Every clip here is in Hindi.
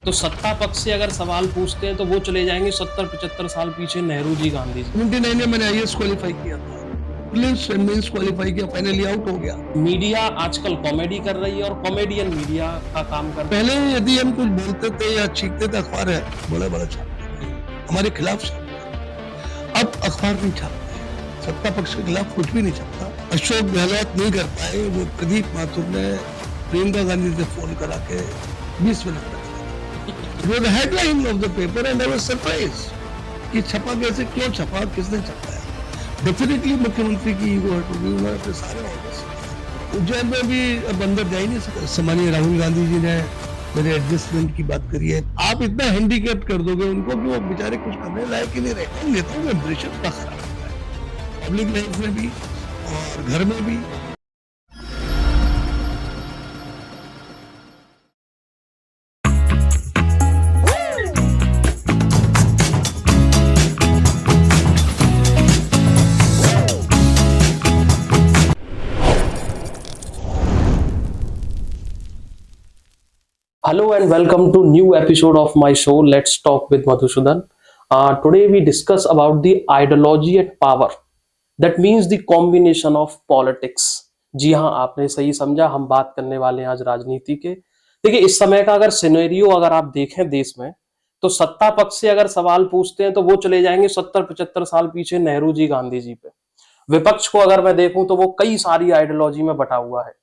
तो सत्ता पक्ष से अगर सवाल पूछते हैं तो वो चले जाएंगे 70-75 साल पीछे, नेहरू जी, गांधी जी। 79 में मैंने आईएएस क्वालिफाई किया था, प्रीलिम्स एंड मेंस क्वालिफाई किया, फाइनली आउट हो गया। मीडिया आजकल कॉमेडी कर रही है और कॉमेडियन मीडिया का काम कर रही है। पहले यदि हम कुछ बोलते थे या चीखते थे, अखबार है बड़ा बड़ा छापते, हमारे खिलाफ छापते। अब अखबार नहीं छापते, सत्ता पक्ष के खिलाफ कुछ भी नहीं छपता। अशोक गहलोत नहीं कर पाए, वो प्रदीप माथुर ने प्रियंका गांधी से फोन करा के 20 मिनट तक the headline of the paper and I was surprised कि छपा कैसे, क्यों छपा, किसने छपाया। डेफिनेटली मुख्यमंत्री की ईगो हर्ट होगी, उन्होंने अपने सारे ऑर्डर्स उज्जैन में भी अब अंदर जा ही नहीं सकते। सम्मानीय राहुल गांधी जी ने मेरे एडजस्टमेंट की बात करी है। आप इतना हैंडीकैप कर दोगे उनको कि वो बेचारे कुछ करने लायक ही नहीं रहे। नेताओं का इंप्रेशन का खराब होता है, पब्लिक लाइफ में भी और घर में भी। Hello and welcome to new episode of my show Let's Talk with Madhusudan. Today we discuss about the ideology and power. That means the combination of politics. जी हाँ, आपने सही समझा, हम बात करने वाले हैं आज राजनीति के। देखिए, इस समय का अगर सिनेरियो अगर आप देखें देश में, तो सत्ता पक्ष से अगर सवाल पूछते हैं तो वो चले जाएंगे 70-75 साल पीछे, नेहरू जी, गांधी जी पे। विपक्ष को अगर मैं देखूं तो वो कई सारी आइडियोलॉजी में बटा हुआ है।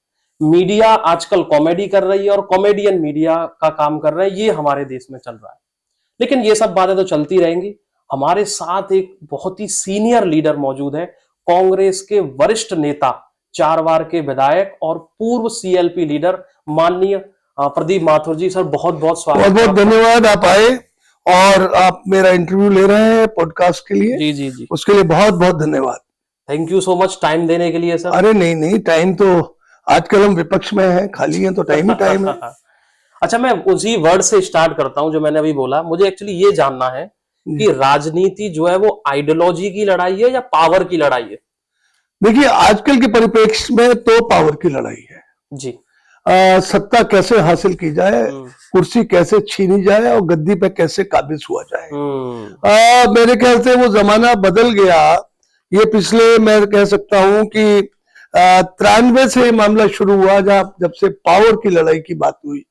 मीडिया आजकल कॉमेडी कर रही है और कॉमेडियन मीडिया का काम कर रहा है, ये हमारे देश में चल रहा है। लेकिन ये सब बातें तो चलती रहेंगी। हमारे साथ एक बहुत ही सीनियर लीडर मौजूद है, कांग्रेस के वरिष्ठ नेता, 4 बार के विधायक और पूर्व सीएलपी लीडर, माननीय प्रदीप माथुर जी। सर, बहुत बहुत स्वागत। बहुत बहुत धन्यवाद, आप आए और आप मेरा इंटरव्यू ले रहे हैं पॉडकास्ट के लिए। जी जी जी, उसके लिए बहुत बहुत धन्यवाद। Thank you so much time देने के लिए सर। अरे नहीं नहीं, टाइम तो आजकल हम विपक्ष में हैं, खाली हैं तो टाइम ही टाइम है। अच्छा, मैं उसी वर्ड से स्टार्ट करता हूं जो मैंने अभी बोला। मुझे एक्चुअली ये जानना है कि राजनीति जो है वो आइडियोलॉजी की लड़ाई है या पावर की लड़ाई है? देखिए, आजकल के परिप्रेक्ष्य में तो पावर की लड़ाई है जी। सत्ता कैसे हासिल की जाए, कुर्सी कैसे छीनी जाए और गद्दी पे कैसे काबिज हुआ जाए। मेरे ख्याल से वो जमाना बदल गया। ये पिछले, मैं कह सकता हूं कि 93 से मामला शुरू हुआ, जब से पावर की लड़ाई की बात हुई।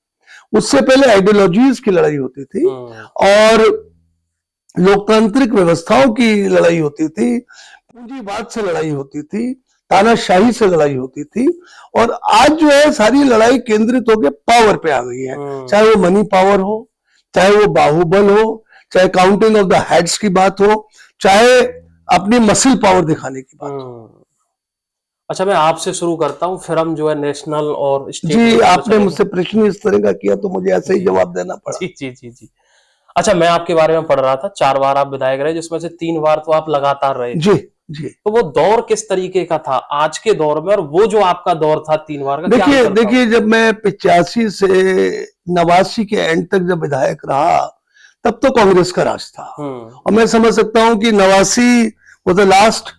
उससे पहले आइडियोलॉजीज की लड़ाई होती थी और लोकतांत्रिक व्यवस्थाओं की लड़ाई होती थी, पूंजीवाद से लड़ाई होती थी, तानाशाही से लड़ाई होती थी। और आज जो है सारी लड़ाई केंद्रित होकर पावर पे आ गई है। चाहे वो मनी पावर हो, चाहे वो बाहुबल हो, चाहे काउंटिंग ऑफ द हेड्स की बात हो, चाहे अपनी मसल पावर दिखाने की बात हो। अच्छा, मैं आपसे शुरू करता हूँ, फिर हम जो है नेशनल और स्टेट। जी, आपने मुझसे प्रश्न इस तरह का किया तो मुझे ऐसे ही जवाब देना पड़ा। जी जी जी जी। अच्छा, मैं आपके बारे में पढ़ रहा था, 4 बार आप विधायक रहे, जिसमें से 3 बार तो आप लगातार रहे। जी जी। तो वो दौर किस तरीके का था आज के दौर में, और वो जो आपका दौर था 3 बार का, देखिए, जब मैं 85 से 89 के एंड तक जब विधायक रहा, तब तो कांग्रेस का राज था। और मैं समझ सकता हूं कि 89 was the last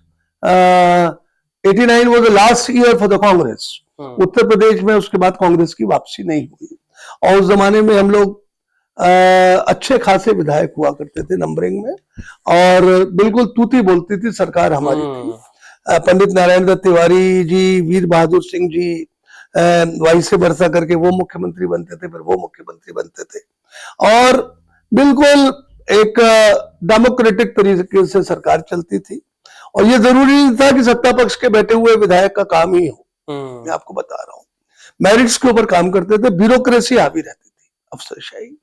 89 was the last year for the Congress. Uttar Pradesh में उसके बाद कांग्रेस की वापसी नहीं हुई। और उस जमाने में हम लोग अच्छे खासे विधायक हुआ करते थे नंबरिंग में, और बिल्कुल तूती बोलती थी सरकार हमारी थी। पंडित नारायण दत्त तिवारी जी, वीर बहादुर सिंह जी, वाई से बरसा करके वो मुख्यमंत्री बनते थे, फिर वो मुख्यमंत्री बनते थे, और बिल्कुल एक डेमोक्रेटिक तरीके से सरकार चलती थी। और ये जरूरी नहीं था कि सत्ता पक्ष के बैठे हुए विधायक का काम ही हो। मैं आपको बता रहा हूँ, मेरिट्स के ऊपर काम करते थे, ब्यूरोक्रेसी हावी रहती थी, अफसरशाही।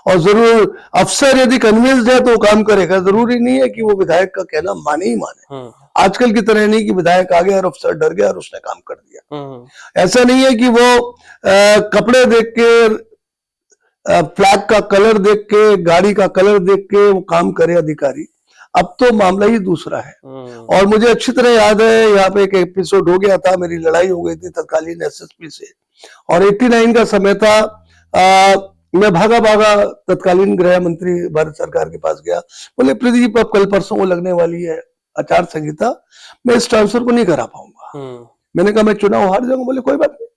और जरूर अफसर यदि कन्विंस्ड है तो वो काम करेगा, जरूरी नहीं है कि वो विधायक का कहना माने ही माने। आजकल की तरह नहीं कि विधायक आ गया और अफसर डर गया और उसने काम कर दिया। ऐसा नहीं है कि वो कपड़े देख के, फ्लैग का कलर देख के, गाड़ी का कलर देख के वो काम करे अधिकारी। अब तो मामला ही दूसरा है। और मुझे अच्छी तरह याद है, यहाँ पे एक एपिसोड हो गया था, मेरी लड़ाई हो गई थी तत्कालीन एसएसपी से, और 89 का समय था। मैं भागा भागा तत्कालीन गृह मंत्री भारत सरकार के पास गया। बोले, प्रदीप अब कल परसों वो लगने वाली है आचार संहिता, मैं इस ट्रांसफर को नहीं करा पाऊंगा। मैंने कहा मैं चुनाव हार जाऊंगा। बोले कोई बात नहीं।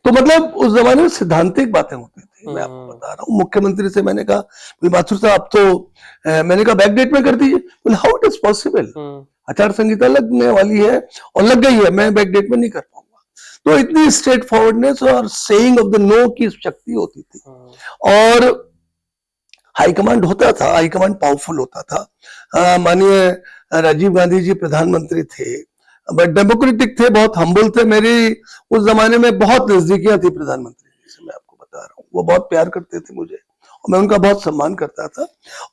तो मतलब उस जमाने में सिद्धांतिक बातें होती थी। थी, मैं आपको बता रहा हूँ। मुख्यमंत्री से मैंने कहा, बोले माथुर साहब आप तो मैंने कहा बैक डेट में कर दीजिए। बोले हाउ इट इज पॉसिबल, आचार संहिता लगने वाली है और लग गई है, मैं बैक डेट में नहीं कर पाऊंगा। तो इतनी स्ट्रेट फॉरवर्डनेस और सेइंग ऑफ द नो की शक्ति होती थी। और हाईकमांड होता था, हाईकमांड पावरफुल होता था। माननीय राजीव गांधी जी प्रधानमंत्री थे, बट डेमोक्रेटिक थे, बहुत हम्बल थे। मेरी उस जमाने में बहुत नजदीकियां थी प्रधानमंत्री जी से, मैं आपको बता रहा हूँ। वो बहुत प्यार करते थे मुझे और मैं उनका बहुत सम्मान करता था।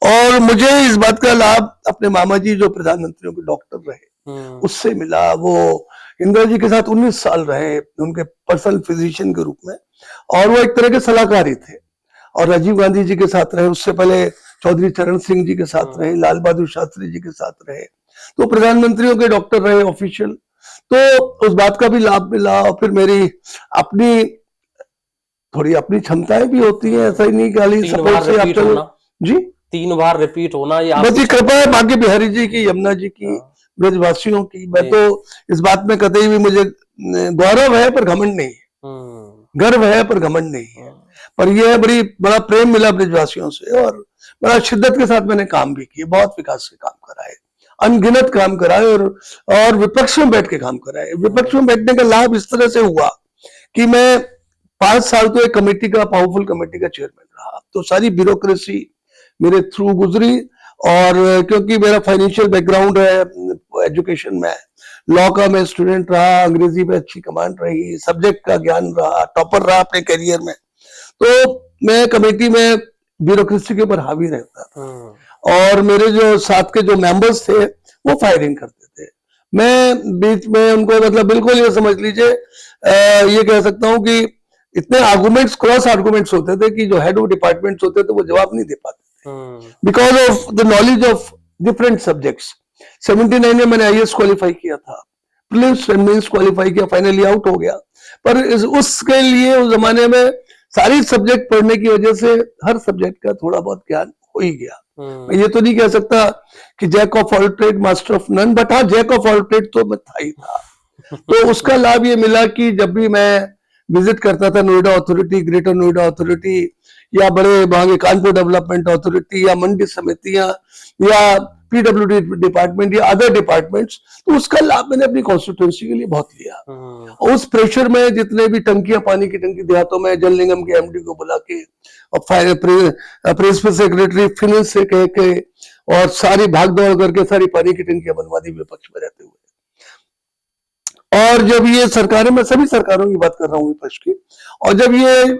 और मुझे इस बात का लाभ अपने मामा जी जो प्रधानमंत्रियों के डॉक्टर रहे उससे मिला। वो इंदिरा जी के साथ 19 साल रहे उनके पर्सनल फिजिशियन के रूप में, और वो एक तरह के सलाहकार ही थे। और राजीव गांधी जी के साथ रहे, उससे पहले चौधरी चरण सिंह जी के साथ रहे, लाल बहादुर शास्त्री जी के साथ रहे, तो प्रधानमंत्रियों के डॉक्टर रहे ऑफिशियल। तो उस बात का भी लाभ मिला। और फिर मेरी अपनी थोड़ी अपनी क्षमताएं भी होती हैं, ऐसा ही नहीं खाली सपोर्ट से आप चलो। जी 3 बार रिपीट होना, ये बस ये कृपा है भाग्य बिहारी जी की, यमुना जी की, ब्रजवासियों की। मैं तो इस बात में कतई भी मुझे गौरव है पर घमंड नहीं है, गर्व है पर घमंड नहीं है। पर यह बड़ा प्रेम मिला ब्रजवासियों से, और बड़ा शिद्दत के साथ मैंने काम भी किए, बहुत विकास के काम कराए, अनगिनत काम कराए, और विपक्ष में बैठ के काम कराए। विपक्ष में बैठने का लाभ इस तरह से हुआ कि मैं 5 साल तो एक कमेटी का, पावरफुल कमेटी का चेयरमैन रहा, तो सारी ब्यूरोक्रेसी मेरे थ्रू गुजरी। और क्योंकि मेरा फाइनेंशियल बैकग्राउंड है, एजुकेशन में लॉ का मैं स्टूडेंट रहा, अंग्रेजी में अच्छी कमांड रही, सब्जेक्ट का ज्ञान रहा, टॉपर रहा अपने करियर में, तो मैं कमेटी में ब्यूरोक्रेसी के ऊपर हावी रहता था। और मेरे जो साथ के जो मेंबर्स थे वो फायरिंग करते थे, मैं बीच में उनको, मतलब बिल्कुल ये समझ लीजिए, ये कह सकता हूं कि इतने आर्गुमेंट्स, क्रॉस आर्गुमेंट्स होते थे कि जो हेड ऑफ डिपार्टमेंट्स होते थे वो जवाब नहीं दे पाते because of the knowledge of different subjects. 79 में मैंने आईएएस क्वालिफाई किया था, प्रीलिम्स एंड मेंस क्वालिफाई किया, फाइनली आउट हो गया। पर उसके लिए उस जमाने में सारी सब्जेक्ट पढ़ने की वजह से हर सब्जेक्ट का थोड़ा बहुत ज्ञान हो ही गया। मैं ये तो नहीं कह सकता कि jack of all trade master of none, but हाँ जैक ऑफ ऑल ट्रेड तो मैं था ही था। तो उसका लाभ ये मिला कि जब भी मैं विजिट करता था Noida authority, greater Noida authority, या बड़े भागे कानपुर डेवलपमेंट अथॉरिटी, या मंडी समितियां, या पीडब्ल्यूडी डिपार्टमेंट, या अदर डिपार्टमेंट्स, तो उसका लाभ मैंने अपनी कॉन्स्टिट्यूंसी के लिए बहुत लिया। और उस प्रेशर में जितने भी टंकियां, पानी की टंकी देहातों में, जल निगम के एमडी को बुला के, और प्रिंसिपल सेक्रेटरी फिनेंस से कह के, और सारी भाग दौड़ करके सारी पानी की टंकियां बनवा दी विपक्ष में रहते हुए। और जब ये सरकारें, मैं सभी सरकारों की बात कर रहा हूँ विपक्ष की, और जब ये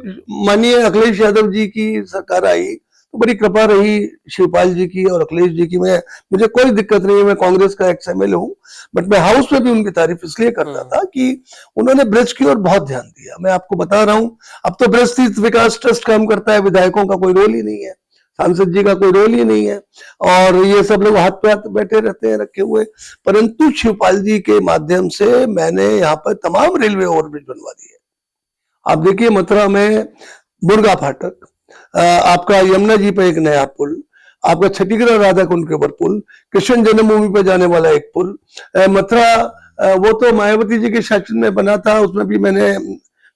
माननीय अखिलेश यादव जी की सरकार आई तो बड़ी कृपा रही शिवपाल जी की और अखिलेश जी की। मुझे कोई दिक्कत नहीं है, मैं कांग्रेस का एक्सएमएल हूँ, बट मैं हाउस में भी उनकी तारीफ इसलिए करता था कि उन्होंने ब्रज की ओर बहुत ध्यान दिया। मैं आपको बता रहा हूँ, अब तो ब्रज तीर्थ विकास ट्रस्ट काम करता है, विधायकों का कोई रोल ही नहीं है, सांसद जी का कोई रोल ही नहीं है, और ये सब लोग हाथ पे हाथ बैठे रहते हैं रखे हुए। परंतु शिवपाल जी के माध्यम से मैंने यहाँ पर तमाम रेलवे ओवरब्रिज बनवा दिए। आप देखिए मथुरा में बुर्गा फाटक, आपका यमुना जी पे एक नया पुल, आपका छठीगढ़ राधा कुंड के ऊपर पुल, कृष्ण जन्मभूमि पे जाने वाला एक पुल, मथुरा वो तो मायावती जी के शासन में बना था, उसमें भी मैंने,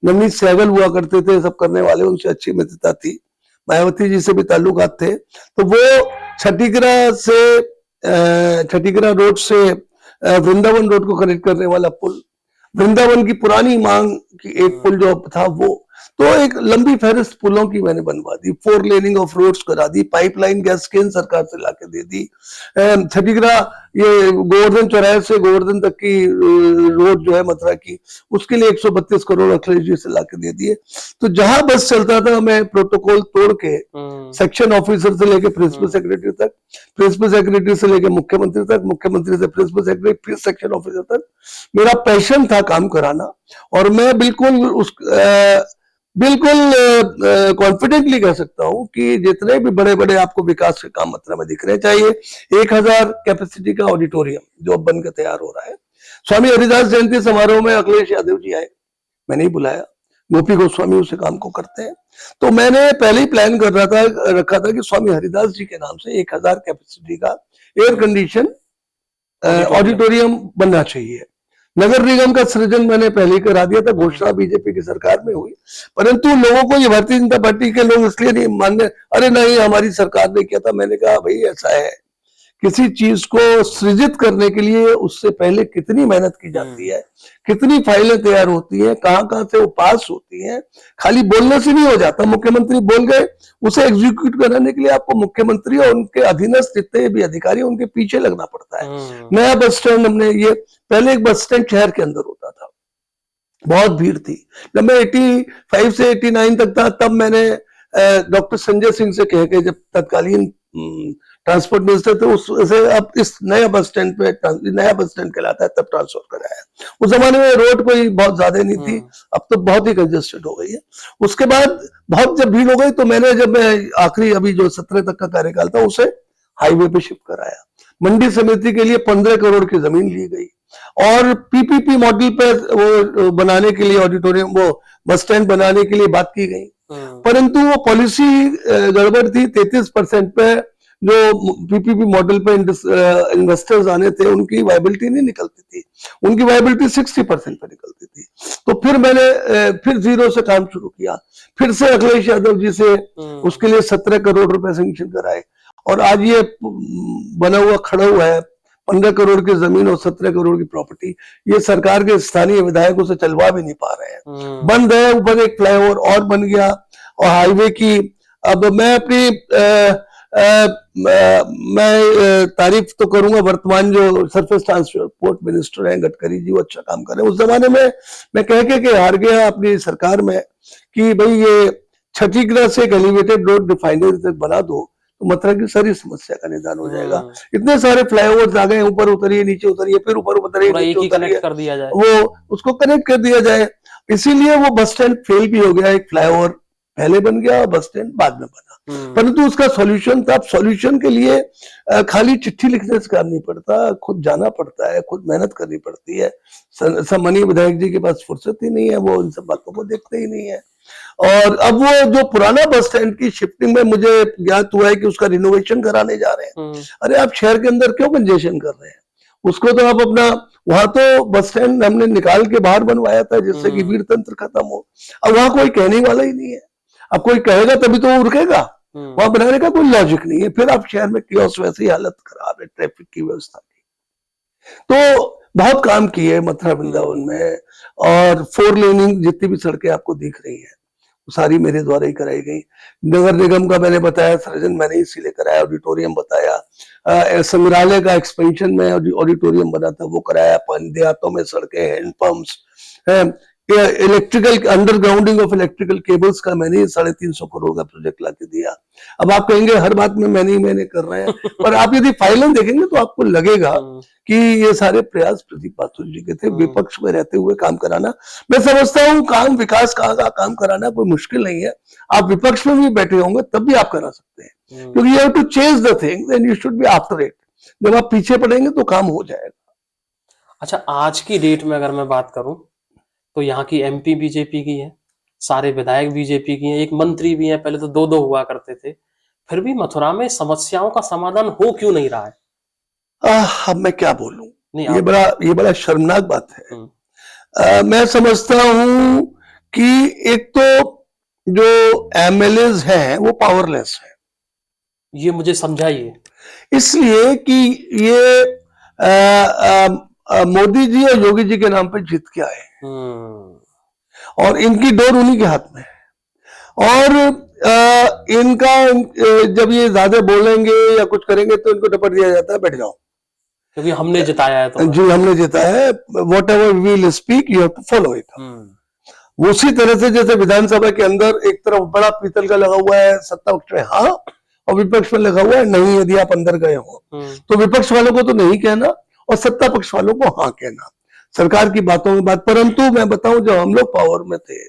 नवनीत सहगल हुआ करते थे सब करने वाले, उनसे अच्छी मित्रता थी, मायावती जी से भी ताल्लुकात थे। तो वो छठीगढ़ रोड से वृंदावन रोड को कनेक्ट करने वाला पुल, वृंदावन की पुरानी मांग की एक पुल जो था वो, तो एक लंबी फहरिस्त पुलों की मैंने बनवा दी, 4 लेनिंग ऑफ रोड्स करा दी, पाइपलाइन गैस केंद्र सरकार से लाके दे दी। छठीगढ़ ये गोवर्धन चौराहे से गोवर्धन तक की रोड जो है मथुरा की, उसके लिए 132 करोड़ अखिलेश जी से लाके दे दिए। तो जहां बस चलता था मैं प्रोटोकॉल तोड़ के सेक्शन ऑफिसर से लेके प्रिंसिपल सेक्रेटरी तक, प्रिंसिपल सेक्रेटरी से लेके मुख्यमंत्री तक, मुख्यमंत्री से प्रिंसिपल सेक्रेटरी, फिर सेक्शन ऑफिसर तक, मेरा पैशन था काम कराना। और मैं बिल्कुल कॉन्फिडेंटली कह सकता हूं कि जितने भी बड़े बड़े आपको विकास के काम मथुरा में दिख रहे चाहिए, 1000 कैपेसिटी का ऑडिटोरियम जो अब बनकर तैयार हो रहा है। स्वामी हरिदास जयंती समारोह में अखिलेश यादव जी आए, मैंने ही बुलाया, गोपी गोस्वामी उस काम को करते हैं। तो मैंने पहले ही प्लान कर रखा था कि स्वामी हरिदास जी के नाम से 1000 कैपेसिटी का एयर कंडीशन ऑडिटोरियम बनना चाहिए। नगर निगम का सृजन मैंने पहले ही करा दिया था, घोषणा बीजेपी की सरकार में हुई, परंतु लोगों को ये भारतीय जनता पार्टी के लोग इसलिए नहीं मानने, अरे नहीं हमारी सरकार ने किया था। मैंने कहा भाई ऐसा है, किसी चीज को सृजित करने के लिए उससे पहले कितनी मेहनत की जाती है, कितनी फाइलें तैयार होती हैं, कहां से वो पास होती हैं। खाली बोलने से नहीं हो जाता। मुख्यमंत्री बोल गए, उसे एग्जीक्यूट कराने के लिए आपको मुख्यमंत्री और उनके अधीनस्थ जितने भी अधिकारी उनके पीछे लगना पड़ता है। नया बस स्टैंड हमने, ये पहले एक बस स्टैंड शहर के अंदर होता था, बहुत भीड़ थी। जब मैं 85 से 89 तक था, तब मैंने डॉक्टर संजय सिंह से कह के, जब तत्कालीन ट्रांसपोर्ट मिनिस्टर थे, उससे अब इस नया बस स्टैंड पे, नया बस स्टैंड कहलाता है, तब ट्रांसफर कराया। उस जमाने में रोड कोई बहुत ज्यादा नहीं थी, अब तो बहुत ही कंजेस्टेड हो गई है। उसके बाद बहुत जब भीड़ हो गई तो मैंने, जब मैं आखिरी अभी जो 17 तक का कार्यकाल था, उसे हाईवे पे शिफ्ट कराया। मंडी समिति के लिए 15 करोड़ की जमीन ली गई और पीपीपी मॉडल पे वो बनाने के लिए, ऑडिटोरियम, वो बस स्टैंड बनाने के लिए बात की गई, परंतु वो पॉलिसी गड़बड़ थी। 33% पे जो पीपीपी मॉडल पे इन्वेस्टर्स आने थे, उनकी वायबिलिटी नहीं निकलती थी, उनकी वायबिलिटी 60% पे निकलती थी। तो फिर मैंने फिर जीरो से काम शुरू किया, फिर से अखिलेश यादव जी से उसके लिए 17 करोड़ रुपए सैंक्शन कराए, और आज ये बना हुआ, खड़ा हुआ है। 15 करोड़ की जमीन और 17 करोड़ की प्रॉपर्टी, ये सरकार के स्थानीय विधायकों से चलवा भी नहीं पा रहे हैं। बंद है। ऊपर एक फ्लाईओवर और बन गया, और हाईवे की, अब मैं अपनी मैं तारीफ तो करूंगा, वर्तमान जो सरफेस ट्रांसपोर्ट मिनिस्टर हैं गडकरी जी, वो अच्छा काम कर रहे हैं। उस जमाने में मैं कह के हार गया अपनी सरकार में कि भाई ये छठीगढ़ से एक एलिवेटेड रोड रिफाइनरी तक बना दो, तो मथुरा की सारी समस्या का निदान हो जाएगा। इतने सारे फ्लाईओवर्स आ गए, ऊपर उतरिए, नीचे उतरिए, फिर ऊपर उतरिए, नीचे उतरिए, कर दिया जाए, वो उसको कनेक्ट कर दिया जाए। इसीलिए वो बस स्टैंड फेल भी हो गया। एक फ्लाईओवर पहले बन गया और बस स्टैंड बाद में बना, परंतु उसका सॉल्यूशन था। सॉल्यूशन के लिए खाली चिट्ठी लिखने से काम नहीं पड़ता, खुद जाना पड़ता है, खुद मेहनत करनी पड़ती है। सम्मानीय विधायक जी के पास फुर्सत ही नहीं है, वो इन सब बातों को देखते ही नहीं है। और अब वो जो पुराना बस स्टैंड की शिफ्टिंग में मुझे ज्ञात हुआ है कि उसका रिनोवेशन कराने जा रहे हैं। अरे आप शहर के अंदर क्यों कंजेशन कर रहे हैं? उसको तो आप अपना, वहां तो बस स्टैंड हमने निकाल के बाहर बनवाया था जिससे कि भीड़ तंत्र खत्म हो। अब वहां कोई कहने वाला ही नहीं है। अब कोई कहेगा तभी तो वो रुकेगा, वहां बनाने का कोई लॉजिक नहीं है। फिर आप शहर में कियोस्क, वैसी हालत खराब है ट्रैफिक की व्यवस्था की। तो बहुत काम किए है मथुरा वृंदावन में, और 4 लेनिंग जितनी भी सड़कें आपको दिख रही है सारी मेरे द्वारा ही कराई गई। नगर निगम का मैंने बताया सृजन मैंने इसीलिए कराया, ऑडिटोरियम बताया, संग्रहालय का एक्सपेंशन में ऑडिटोरियम बना था वो कराया, देहातों में सड़कें, हैंडपंप्स, electrical undergrounding of electrical cables का मैंने 350 करोड़ का प्रोजेक्ट लाके दिया। अब आप कहेंगे हर बात में मैंने कर रहे हैं, पर आप यदि फाइलें देखेंगे तो आपको लगेगा कि ये सारे प्रयास प्रदीप पात्रो जी के थे, विपक्ष में रहते हुए काम कराना। मैं समझता हूँ काम, विकास का काम कराना कोई मुश्किल नहीं है। आप विपक्ष में भी बैठे होंगे तब भी आप करा सकते हैं, क्योंकि you have to chase the thing, then you should be after it. जब आप पीछे पड़ेंगे तो काम हो जाएगा। अच्छा, आज की डेट में अगर मैं बात करूं तो यहाँ की एमपी बीजेपी की है, सारे विधायक बीजेपी की हैं, एक मंत्री भी हैं, पहले तो 2-2 हुआ करते थे। फिर भी मथुरा में समस्याओं का समाधान हो क्यों नहीं रहा है? अब मैं क्या बोलूं, ये बड़ा शर्मनाक बात है। मैं समझता हूं कि एक तो जो एमएलएज हैं वो पावरलेस हैं। ये मुझे समझाइए। इसलिए कि ये मोदी जी और योगी जी के नाम पे जीत के आए, और इनकी डोर उन्हीं के हाथ में है। और इनका जब ये ज्यादा बोलेंगे या कुछ करेंगे तो इनको टपट दिया जाता है, बैठ जाओ क्योंकि हमने जिताया है। तो जी हमने जिताया है, whatever we will speak you have to follow it. उसी तरह से जैसे विधानसभा के अंदर एक तरफ बड़ा पीतल का लगा हुआ है सत्ता पक्ष में हाँ, और विपक्ष में लगा हुआ है नहीं। यदि आप अंदर गए हो तो विपक्ष वालों को तो नहीं कहना और सत्ता पक्ष वालों को हाँ कहना, सरकार की बातों में बात। परंतु मैं बताऊं, जब हम लोग पावर में थे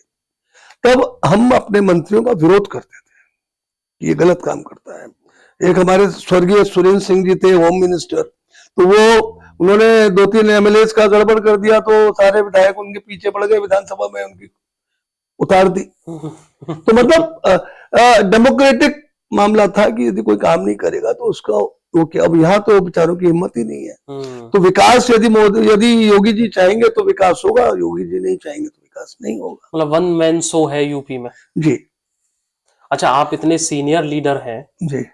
तब हम अपने मंत्रियों का विरोध करते थे, ये गलत काम करता है। एक हमारे स्वर्गीय सुरेंद्र सिंह जी थे होम मिनिस्टर, तो उन्होंने 2-3 एमएलए का गड़बड़ कर दिया तो सारे विधायक उनके पीछे पड़ गए, विधानसभा में उनकी उतार दी। तो मतलब डेमोक्रेटिक मामला था कि यदि कोई काम नहीं करेगा तो उसका वो क्या, अब यहाँ तो बेचारों की हिम्मत ही नहीं है। हम्म। तो विकास यदि योगी जी चाहेंगे तो विकास होगा, योगी जी नहीं चाहेंगे तो विकास नहीं होगा। मतलब वन मैन शो है यूपी में। जी अच्छा, आप इतने सीनियर लीडर हैं, जी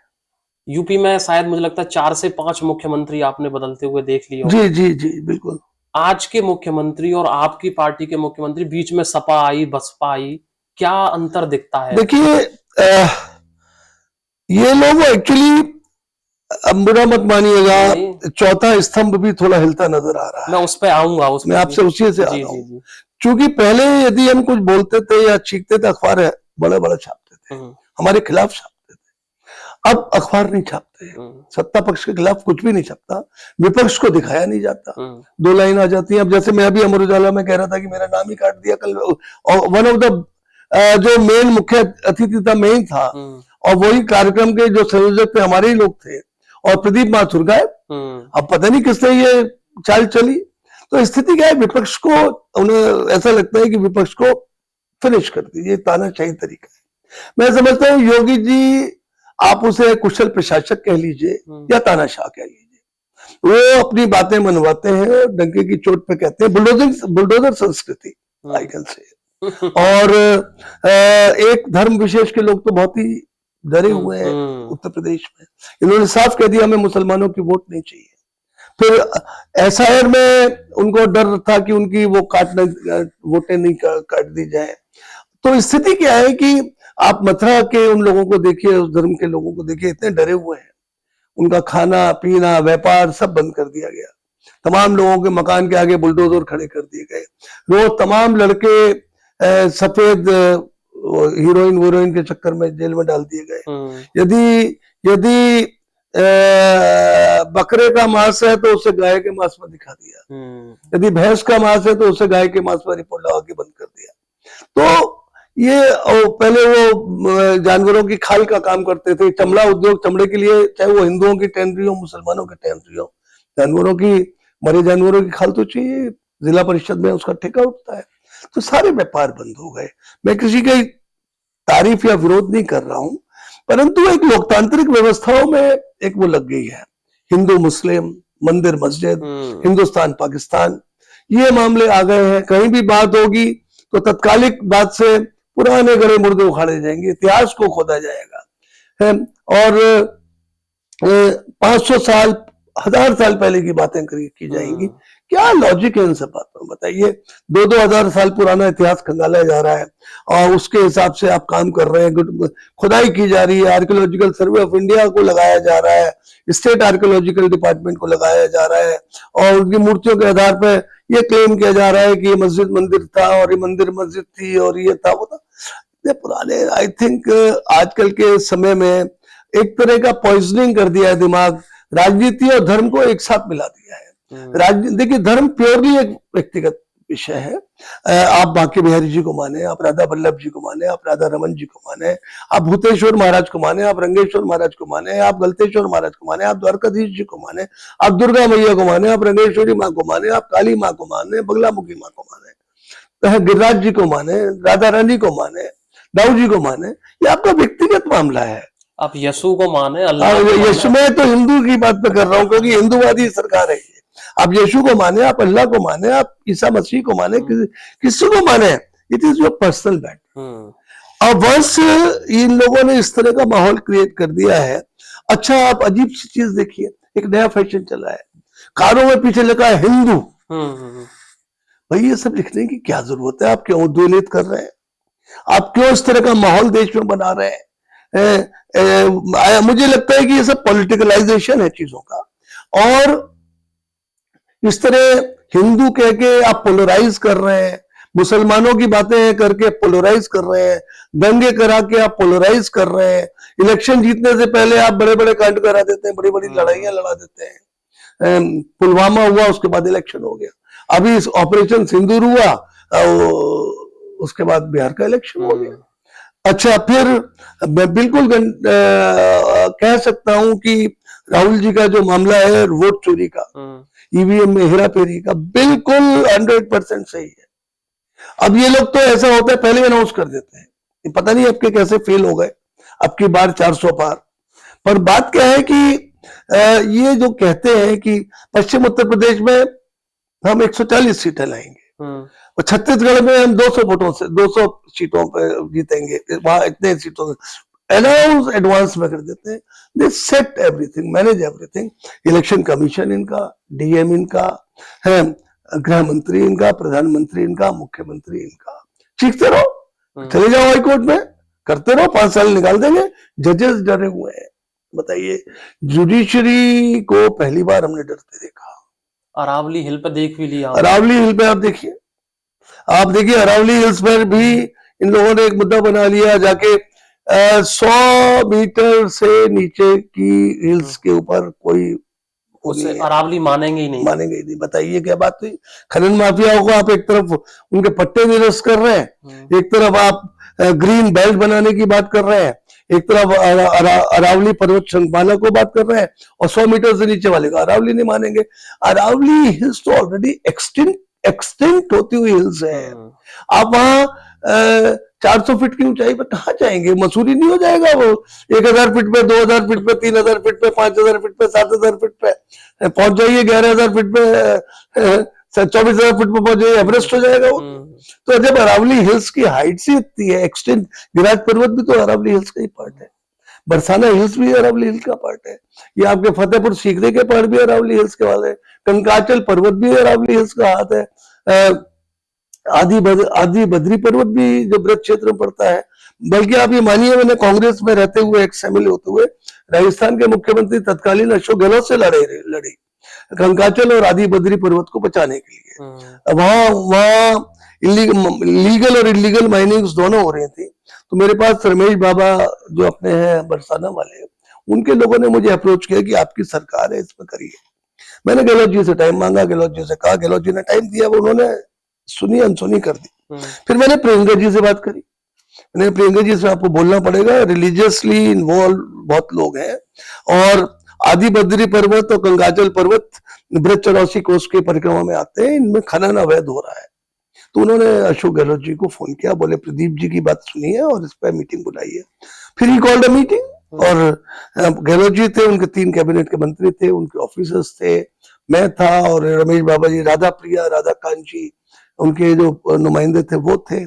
यूपी में शायद मुझे लगता है 4 से 5 मुख्यमंत्री आपने बदलते हुए देख लिए जी होंगे। जी जी बिल्कुल। आज के मुख्यमंत्री और आपकी पार्टी के मुख्यमंत्री, बीच में सपा आई, बसपा आई, क्या अंतर दिखता है? देखिए ये लोग एक्चुअली, अब बुरा मत मानिएगा, नहीं, चौथा स्तंभ भी थोड़ा हिलता नजर आ रहा मैं है। उस पे आऊंगा, उस मैं पे आपसे भी। उसी से आ जी रहा जी हूँ। जी। क्योंकि पहले यदि हम कुछ बोलते थे या चीखते थे, अखबार है बड़े बड़े छापते थे, हम्म, हमारे खिलाफ छापते थे। अब अखबार नहीं छापते, हम्म, सत्ता पक्ष के खिलाफ कुछ भी नहीं छपता, विपक्ष को दिखाया नहीं जाता। हम्म, 2 लाइन आ जाती है। अब जैसे मैं अभी अमर उजाला में कह रहा था कि मेरा नाम ही काट दिया कल, और वन ऑफ द जो मेन मुख्य अतिथि था मैं ही था, हम्म, और वही कार्यक्रम के जो संयोजक थे हमारे ही लोग थे, और प्रदीप माथुर गायब। हम्म, अब पता नहीं किसने ये चाल चली। तो स्थिति क्या है, विपक्ष को, उन्हें ऐसा लगता है कि विपक्ष को फिनिश कर दीजिए, तानाशाही तरीका है। मैं समझता हूँ योगी जी, आप उसे कुशल प्रशासक कह लीजिए या तानाशाह कह लीजिए, वो अपनी बातें मनवाते हैं, डंके की चोट पे कहते हैं, बुलडोजर बुलडोजर संस्कृति आई कैन से। और एक धर्म विशेष के लोग तो बहुत ही डरे हुए हैं उत्तर प्रदेश में। इन्होंने साफ कह दिया हमें मुसलमानों की वोट नहीं चाहिए। फिर एसआईआर में उनको डर था कि उनकी वो वोटें नहीं काट दी जाए। तो स्थिति क्या है कि आप मथुरा के उन लोगों को देखिए, उस धर्म के लोगों को देखिए, इतने डरे हुए हैं। उनका खाना पीना व्यापार सब बंद कर दिया गया। तमाम लोगों के मकान के आगे बुलडोजर खड़े कर दिए गए। रोज तमाम लड़के सफेद हीरोइन वोरोइन के चक्कर में जेल में डाल दिए गए। यदि यदि बकरे का मांस है तो उसे गाय के मांस में दिखा दिया, यदि भैंस का मांस है तो उसे गाय के मांस पर रिपोर्ट लगा के बंद कर दिया। तो ये पहले वो जानवरों की खाल का काम करते थे, चमड़ा उद्योग, चमड़े के लिए, चाहे वो हिंदुओं की टेंडरी हो मुसलमानों की टेंडरी हो, जानवरों की, मरे जानवरों की खाल तो चाहिए, जिला परिषद में उसका ठेका उठता है। तो सारे व्यापार बंद हो गए। मैं किसी की तारीफ या विरोध नहीं कर रहा हूं, परंतु एक लोकतांत्रिक व्यवस्थाओं में एक वो लग गई है, हिंदू मुस्लिम, मंदिर मस्जिद, हिंदुस्तान पाकिस्तान, ये मामले आ गए हैं। कहीं भी बात होगी तो तत्कालिक बात से पुराने गड़े मुर्दे उखाड़े जाएंगे, इतिहास को खोदा जाएगा, और 500 साल 1000 साल पहले की बातें की जाएंगी। क्या लॉजिक है इन सब बातों में, बताइए। 2-2000 साल पुराना इतिहास खंगाला जा रहा है और उसके हिसाब से आप काम कर रहे हैं। खुदाई की जा रही है, आर्कियोलॉजिकल सर्वे ऑफ इंडिया को लगाया जा रहा है, स्टेट आर्कियोलॉजिकल डिपार्टमेंट को लगाया जा रहा है, और उनकी मूर्तियों के आधार पर ये क्लेम किया जा रहा है कि ये मस्जिद मंदिर था और ये मंदिर मस्जिद थी और ये था वो था। ये पुराने, आई थिंक आजकल के समय में एक तरह का पॉइजनिंग कर दिया है दिमाग, राजनीति और धर्म को एक साथ मिला दिया है। देखिए, धर्म प्योरली एक व्यक्तिगत विषय है। आप बांके बिहारी जी को माने, आप राधा वल्लभ जी को माने, आप राधा रमन जी को माने, आप भूतेश्वर महाराज को माने, आप रंगेश्वर महाराज को माने, आप गलतेश्वर महाराज को माने, आप द्वारकाधीश जी को माने, आप दुर्गा मैया को माने, आप रंगेश्वरी माँ को माने, आप काली माँ को माने, बगलामुखी माँ को माने, गिरिराज जी को माने, राधा रानी को माने, दाऊ जी को माने, ये आपका व्यक्तिगत मामला है। आप यीशु को माने, अल्लाह को यीशु, मैं तो हिंदू की बात पे कर रहा हूँ क्योंकि हिंदूवादी सरकार है ये। आप यीशु को माने, आप अल्लाह को माने, आप ईसा मसीह को माने, किसी को माने, it is your personal matter. और बस इन लोगों ने इस तरह का माहौल क्रिएट कर दिया है। अच्छा, आप अजीब सी चीज देखिए, एक नया फैशन चल रहा है, कारों में पीछे लिखा है हिंदू। भाई ये सब लिखने की क्या जरूरत है? आप क्यों उद्वेलित कर रहे हैं? आप क्यों इस तरह का माहौल देश में बना रहे हैं? मुझे लगता है कि ये सब पॉलिटिकलाइजेशन है चीजों का, और इस तरह हिंदू कह के आप पोलराइज कर रहे हैं, मुसलमानों की बातें करके पोलराइज कर रहे हैं, दंगे करा के आप पोलराइज कर रहे हैं, इलेक्शन जीतने से पहले आप बड़े बड़े कांड करा देते हैं, बड़ी बड़ी लड़ाइयां लड़ा देते हैं। पुलवामा हुआ, उसके बाद इलेक्शन हो गया, अभी ऑपरेशन सिंदूर हुआ, उसके बाद बिहार का इलेक्शन हो गया। अच्छा, फिर मैं बिल्कुल कह सकता हूं कि राहुल जी का जो मामला है वोट चोरी का, ईवीएम में हेरा फेरी का, बिल्कुल 100% सही है। अब ये लोग तो ऐसा होता है पहले अनाउंस कर देते हैं, पता नहीं अब के कैसे फेल हो गए, अब की बार 400 पार। पर बात क्या है कि ये जो कहते हैं कि पश्चिम उत्तर प्रदेश में हम 140 सीटें लाएंगे और छत्तीसगढ़ में हम 200 वोटों से 200 सीटों पर जीतेंगे, वहां इतने सीटों से अनाउंस एडवांस में कर देते हैं। They set everything, manage everything. Election commission इनका, डीएम इनका है, गृह मंत्री इनका, प्रधानमंत्री इनका, मुख्यमंत्री इनका। सीखते रहो, चले जाओ हाई कोर्ट में, करते रहो, 5 साल निकाल देंगे। जजेस डरे हुए हैं। बताइए, जुडिशरी को पहली बार हमने डरते देखा। अरावली हिल पे देख भी लिया। अरावली हिल पे आप देखिए, अरावली हिल्स पर भी इन लोगों ने एक मुद्दा बना लिया, जाके 100 मीटर से नीचे की हिल्स के ऊपर कोई उसे अरावली मानेंगे ही नहीं। बताइए क्या बात हुई। खनन माफियाओं को आप एक तरफ उनके पट्टे निरस्त कर रहे हैं, एक तरफ आप ग्रीन बेल्ट बनाने की बात कर रहे हैं, एक तरफ अरावली पर्वत श्रृंखला को बात कर रहे हैं, और 100 मीटर से नीचे वाले का अरावली नहीं मानेंगे। अरावली हिल्स तो ऑलरेडी एक्सटेंट होती हुई हिल्स है। आप वहां 400 फीट की ऊंचाई पर कहां जाएंगे? मसूरी नहीं हो जाएगा वो। 1000 फीट पे, 2000 फीट पे, 3000 फीट पे, 5000 फीट पे, 7000 फीट पे पहुंच जाइए, 11000 फीट पे, 24,000 फीट पे पहुंच जाइए, एवरेस्ट हो जाएगा वो। तो जब अरावली हिल्स की हाइट से इतनी है, एक्सटेंट, गिराज पर्वत भी तो अरावली हिल्स का ही पार्ट है, बरसाना हिल्स भी अरावली हिल्स का पार्ट है, ये आपके फतेहपुर सीकरी के पहाड़ भी अरावली हिल्स के वाले, कंकाचल पर्वत भी अरावली हिल्स का हाथ है, आदि बद्री पर्वत भी जो ब्रज क्षेत्र में पड़ता है। बल्कि आप ये मानिए, मैंने कांग्रेस में रहते हुए, एक्स एमएलए होते हुए, राजस्थान के मुख्यमंत्री तत्कालीन अशोक गहलोत से लड़ी कंकाचल और आदि बद्री पर्वत को बचाने के लिए। वहां लीगल और इलीगल माइनिंग्स दोनों हो रही थी। तो मेरे पास रमेश बाबा जो अपने हैं बरसाना वाले, उनके लोगों ने मुझे अप्रोच किया कि आपकी सरकार है, इसमें करिए। मैंने गहलोत जी से टाइम मांगा, गहलोत जी से कहा, गहलोत जी ने टाइम दिया, वो उन्होंने सुनी अनसुनी कर दी। फिर मैंने प्रियंका जी से बात करी। मैंने प्रियंका जी से, आपको बोलना पड़ेगा, रिलीजियसली इन्वॉल्व बहुत लोग हैं, और आदि बद्री पर्वत और कंकाचल पर्वत ब्रज 84 कोस के परिक्रमा में आते हैं, इनमें खनन अवैध हो रहा है। तो उन्होंने अशोक गहलोत जी को फोन किया, बोले प्रदीप जी की बात सुनी है और इस पर मीटिंग बुलाई है। फिर ही कॉल्ड अ मीटिंग, और गहलोत जी थे, उनके 3 कैबिनेट के मंत्री थे, उनके ऑफिसर्स थे, मैं था, और रमेश बाबा जी, राधा प्रिया, राधा कांत जी, उनके जो नुमाइंदे थे वो थे,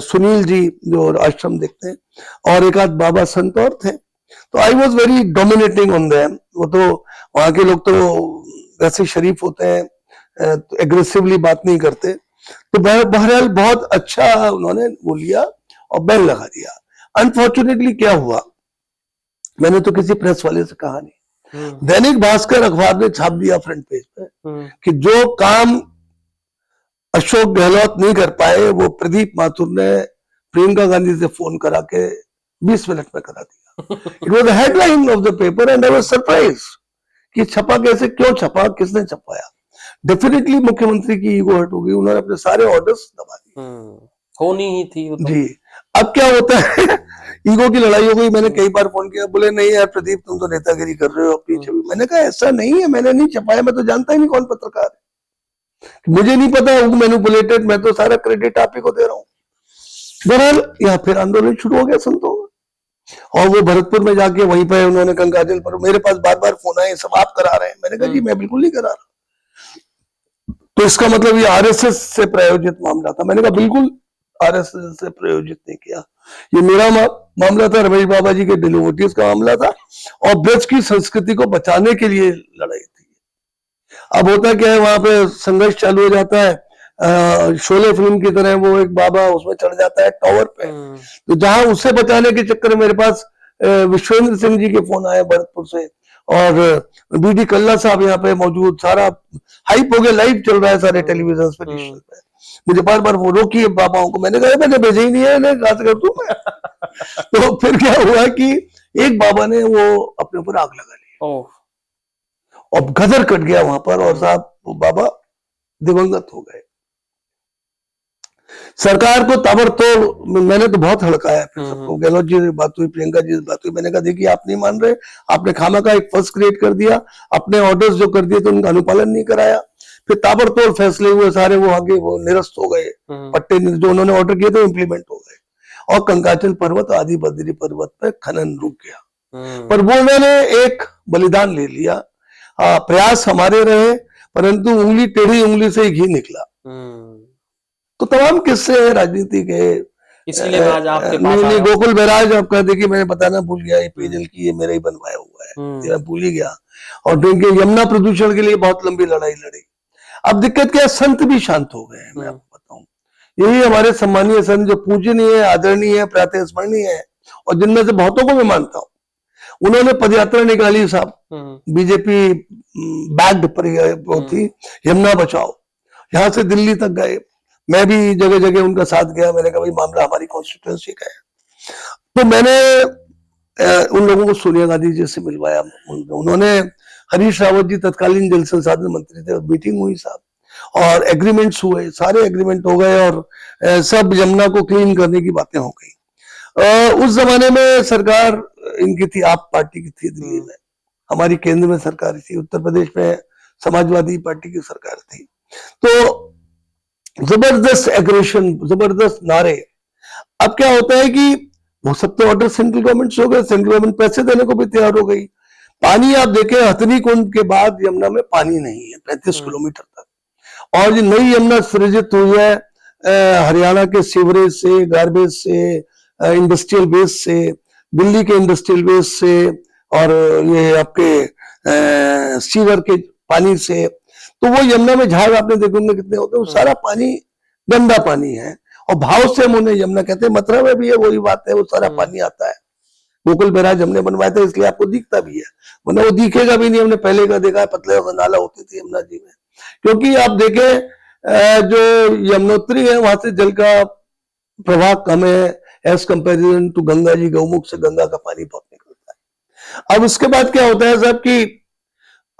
सुनील जी जो आश्रम देखते हैं, और एक आध बाबा संत और थे। तो I was very dominating on them. वो तो वहां के लोग तो वैसे शरीफ होते हैं, तो एग्रेसिवली बात नहीं करते। तो बहरहाल बहुत अच्छा उन्होंने वो लिया और बैन लगा दिया। अनफॉर्चुनेटली क्या हुआ, मैंने तो किसी प्रेस वाले से कहा नहीं, दैनिक भास्कर अखबार ने छाप दिया फ्रंट पेज पे कि जो काम अशोक गहलोत नहीं कर पाए, वो प्रदीप माथुर ने प्रियंका गांधी से फोन करा के 20 मिनट में करा दिया। It was the headline of the paper and I was surprise कि छपा कैसे, क्यों छपा, किसने छपाया। डेफिनेटली मुख्यमंत्री की ईगो हर्ट हो गई, उन्होंने अपने सारे ऑर्डर्स दबा दिए। होनी ही थी वो तो। जी, अब क्या होता है ईगो की लड़ाई हो गई। मैंने कई बार फोन किया, बोले नहीं यार प्रदीप, तुम तो नेतागिरी कर रहे हो अपनी छवि। मैंने कहा ऐसा नहीं है, मैंने नहीं छपाया, मैं तो जानता ही नहीं कौन पत्रकार है, मुझे नहीं पता, मैनिपुलेटेड, मैं तो सारा क्रेडिट आप ही को दे रहा हूँ। बहरहाल यहाँ फिर आंदोलन शुरू हो गया संतों में, और वो भरतपुर में जाके वहीं पे उन्होंने कंकाचल पर, मेरे पास बार बार फोन आए, सब आप करा रहे हैं। मैंने कहा जी मैं बिल्कुल नहीं करा रहा। तो इसका मतलब ये आरएसएस से प्रायोजित मामला था। मैंने कहा बिल्कुल आरएसएस से प्रायोजित नहीं किया, ये मेरा मामला था, रमेश बाबा जी के डिलीवरीज का मामला था, और ब्रज की संस्कृति को बचाने के लिए लड़ाई थी। अब होता क्या है, वहां पे संघर्ष चालू हो जाता है, शोले फिल्म की तरह वो एक बाबा उसमें चढ़ जाता है टावर पे। तो जहां उसे बचाने के चक्कर में मेरे पास विश्वेंद्र सिंह जी के फोन आए भरतपुर से, और बीडी कल्ला साहब यहाँ पे मौजूद, सारा हाइप हो गया, लाइव चल रहा है सारे टेलीविजन पे, डिजिटल पे। मुझे बार बार वो रोकिए बाबाओं को, मैंने कहा मैंने भेजा ही नहीं है, कहां से कर दूं मैं। तो फिर क्या हुआ कि एक बाबा ने वो अपने ऊपर आग लगा ली, और गदर कट गया वहां पर, और साहब वो बाबा दिवंगत हो गए। सरकार को ताबड़तोड़, मैंने तो बहुत हड़काया फिर सबको। गहलोत जी से बात हुई, प्रियंका जी से बात हुई, मैंने कहा देखिए आप नहीं मान रहे, आपने खामा का एक फर्स्ट क्रिएट कर दिया, अपने ऑर्डर्स जो कर दिए तो उनका अनुपालन नहीं कराया। फिर ताबड़तोड़ फैसले हुए सारे, वो आगे वो निरस्त हो गए, पट्टे जो उन्होंने ऑर्डर किए थे इम्प्लीमेंट हो गए, और कंकाचल पर्वत, आदि बद्री पर्वत पे खनन रुक गया। पर वो उन्होंने एक बलिदान ले लिया। प्रयास हमारे रहे, परंतु उंगली टेढ़ी उंगली से ही घी निकला। तो तमाम किस्से हैं राजनीति के। इसीलिए मैं आज आपके पास नहीं आया हूँ। गोकुल बैराज आप कहते कि मैंने बताना भूल गया, ये पेयजल की ये मेरा ही बनवाया हुआ है, ये मैं भूल ही गया। और ड्रिंक यमुना प्रदूषण के लिए बहुत लंबी लड़ाई लड़ी। अब दिक्कत क्या है, संत भी शांत हो गए हैं, मैं आपको बताऊं। यही हमारे सम्मानीय संत जो पूजनीय है, आदरणीय है, प्रातः स्मरणीय है, और जिनमें से बहुतों को मैं मानता हूं, उन्होंने पदयात्रा निकाली साहब, बीजेपी बैक्ड पर थी, यमुना बचाओ, यहां से दिल्ली तक गए। मैं भी जगह जगह उनका साथ गया। मैंने कहा भाई मामला हमारी कॉन्स्टिट्यूएंसी का है। तो मैंने उन लोगों को सोनिया गांधी जी से मिलवाया। उन्होंने, हरीश रावत जी तत्कालीन जल संसाधन मंत्री थे, मीटिंग हुई साहब और एग्रीमेंट्स हुए, सारे एग्रीमेंट हो गए और सब यमुना को क्लीन करने की बातें हो गई। उस जमाने में सरकार इनकी थी, आप पार्टी की थी दिल्ली में, हमारी केंद्र में सरकार थी, उत्तर प्रदेश में समाजवादी पार्टी की सरकार थी। तो जबरदस्त एग्रेशन, जबरदस्त नारे। अब क्या होता है कि वो सब तो ऑर्डर सेंट्रल गवर्नमेंट से हो गए, सेंट्रल गवर्नमेंट पैसे देने को भी तैयार हो गई। पानी आप देखें, हथनी कुंड के बाद यमुना में पानी नहीं है 35 किलोमीटर तक। और ये नई यमुना सृजित हुई है हरियाणा के सीवरेज से, गार्बेज से, इंडस्ट्रियल वेस्ट से, दिल्ली के इंडस्ट्रियल वेस्ट से, और ये आपके सीवर के पानी से। तो वो यमुना में झाग आपने देखोगे कितने होते हैं, वो सारा पानी गंदा पानी है। और भाव से हम उन्हें यमुना कहते हैं, मथुरा में भी है वही बात है, वो सारा पानी आता है। गोकुल बैराज हमने बनवाया था इसलिए आपको दिखता भी है, वरना वो दिखेगा भी नहीं। हमने पहले का देखा है, पतले नाला होती थी यमुना जी में। क्योंकि आप देखें जो यमुनोत्री है वहां से जल का प्रवाह कम है as comparison to Ganga ji. Gaumukh से गंगा का पानी बहुत निकलता है। अब उसके बाद क्या होता है साहब कि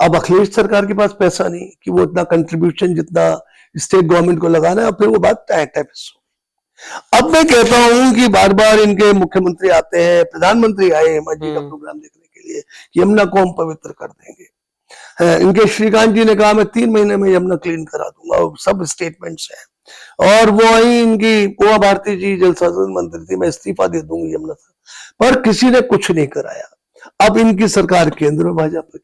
अब अखिलेश सरकार के पास पैसा नहीं कि वो इतना कंट्रीब्यूशन जितना स्टेट गवर्नमेंट को लगाना है, और फिर वो बात टाइपिस हो। अब मैं कहता हूं कि बार बार इनके मुख्यमंत्री आते हैं, प्रधानमंत्री आए हेमा जी का प्रोग्राम देखने के लिए कि यमुना को हम पवित्र कर देंगे। इनके श्रीकांत जी ने कहा मैं 3 महीने में यमुना क्लीन करा दूंगा, और सब स्टेटमेंट्स हैं। और वो आई इनकी उमा भारती जी जल संसाधन मंत्री थी, मैं इस्तीफा दे दूंगी यमुना से, पर किसी ने कुछ नहीं कराया। अब इनकी सरकार केंद्र में भाजपा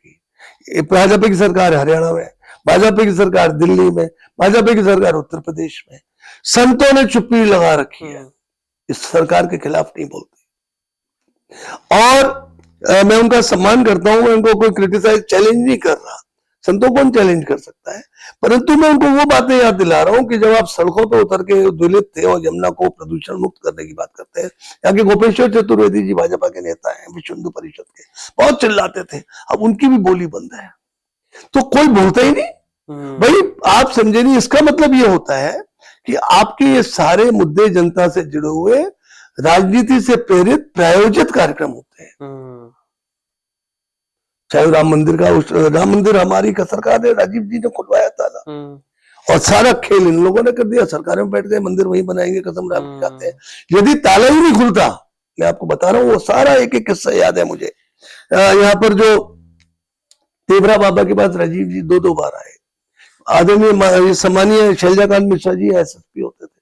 की सरकार हरियाणा में, भाजपा की सरकार दिल्ली में, भाजपा की सरकार उत्तर प्रदेश में। संतों ने चुप्पी लगा रखी है, इस सरकार के खिलाफ नहीं बोलते। और मैं उनका सम्मान करता हूं, मैं उनको कोई क्रिटिसाइज चैलेंज नहीं कर रहा, संतों कौन चैलेंज कर सकता है। परंतु मैं उनको वो बातें याद दिला रहा हूं कि जब आप सड़कों पर उतर के दलित थे और यमुना को प्रदूषण मुक्त करने की बात करते हैं, यहाँ के गोपेश्वर चतुर्वेदी जी भाजपा के नेता हैं, विश्व हिंदू परिषद के, बहुत चिल्लाते थे। अब उनकी भी बोली बंद है, तो कोई बोलता ही नहीं। भाई आप समझे नहीं, इसका मतलब ये होता है कि आपके ये सारे मुद्दे जनता से जुड़े हुए राजनीति से प्रेरित प्रायोजित कार्यक्रम होते हैं। चाहे राम मंदिर का, राम मंदिर हमारी का सरकार ने, राजीव जी ने खुलवाया ताला, और सारा खेल इन लोगों ने कर दिया। सरकार में बैठ गए, मंदिर वहीं बनाएंगे, कसम राम की खाते हैं। यदि ताला ही नहीं खुलता, मैं आपको बता रहा हूँ, वो सारा एक एक किस्सा याद है मुझे। यहाँ पर जो तेवरा बाबा के पास राजीव जी 2 बार आए। आदरणीय सम्मानीय शैलजाकांत मिश्रा जी एसएसपी होते थे,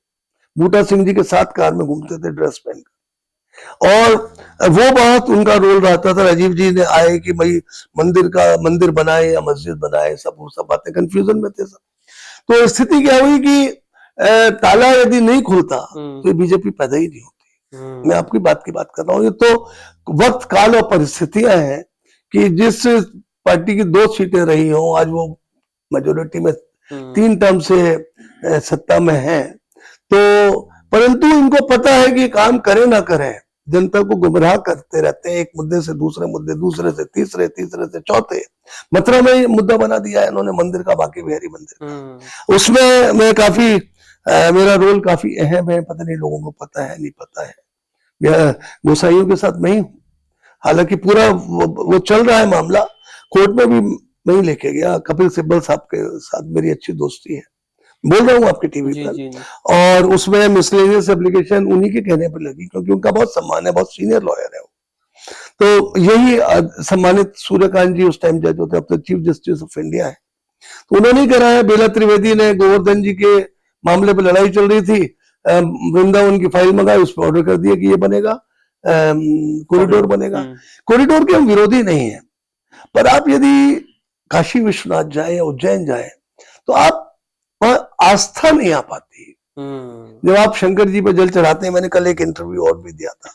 बूटा सिंह जी के साथ कार में घूमते थे ड्रेस पहनकर, और वो बहुत उनका रोल रहता था। राजीव जी ने आए कि भाई मंदिर बनाए या मस्जिद बनाए, सब बातें कंफ्यूजन में थे सब। तो स्थिति क्या हुई कि ताला यदि नहीं खुलता तो बीजेपी पैदा ही नहीं होती। मैं आपकी बात कर रहा हूँ। ये तो वक्त काल और परिस्थितियां हैं कि जिस पार्टी की 2 सीटें रही हों, आज वो मेजोरिटी में 3 टर्म से सत्ता में है, तो परंतु इनको पता है कि काम करे ना करे, जनता को गुमराह करते रहते हैं। एक मुद्दे से दूसरे मुद्दे, दूसरे से तीसरे, तीसरे से चौथे। मथुरा में मुद्दा बना दिया है इन्होंने मंदिर का, बांके बिहारी मंदिर का। उसमें मैं काफी मेरा रोल काफी अहम है, पता नहीं लोगों को पता है नहीं पता है। गोसाइयों के साथ मैं ही हूँ, हालांकि पूरा वो चल रहा है मामला, कोर्ट में भी मैं ही लेके गया। कपिल सिब्बल साहब के साथ मेरी अच्छी दोस्ती है, बोल रहा हूँ आपके टीवी पर। और उसमें मिसलेनियस एप्लीकेशन उन्हीं के कहने पर लगी, क्योंकि उनका बहुत सम्मान है, बहुत सीनियर लॉयर है वो। तो यही सम्मानित सूर्यकांत जी उस टाइम जज होते, अब तो चीफ जस्टिस ऑफ इंडिया है, तो उन्होंने ही कराया। बेला त्रिवेदी ने गोवर्धन जी के मामले पर लड़ाई चल रही थी, वृंदावन की फाइल मंगाई, उस पर ऑर्डर कर दिया कि ये बनेगा। कॉरिडोर बनेगा। कॉरिडोर के हम विरोधी नहीं है, पर आप यदि काशी विश्वनाथ जाए या उज्जैन जाए तो आप वहां आस्था नहीं आ पाती। जब आप शंकर जी पे जल चढ़ाते हैं, मैंने कल एक इंटरव्यू और भी दिया था,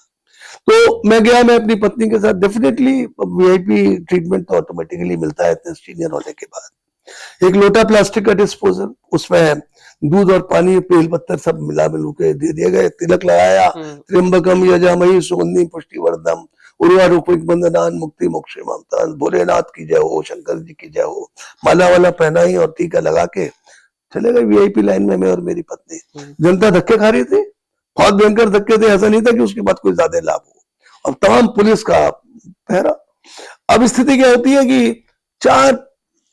तो मैं गया, मैं अपनी पत्नी के साथ, डेफिनेटली वीआईपी ट्रीटमेंट तो ऑटोमेटिकली मिलता है इतने सीनियर होने के बाद। एक लोटा प्लास्टिक का डिस्पोजल, उसमें दूध और पानी, बेल पत्थर सब मिलू के दे दिए गए, तिलक लगाया, त्र्यंबकम यजामहि सुगंधि पुष्टिवर्धनम उर्वारुकमिक बंदनान मुक्ति मोक्षे मामतान, भोलेनाथ की जय हो, शंकर जी की जय हो, माला वाला पहनाई और टीका लगा के चले गए वीआईपी लाइन में, मैं और मेरी पत्नी। जनता धक्के खा रही थी, बहुत भयंकर धक्के थे, ऐसा नहीं था कि उसके बाद कोई ज्यादा लाभ हो, और तमाम पुलिस का पहरा। अब स्थिति क्या होती है कि 4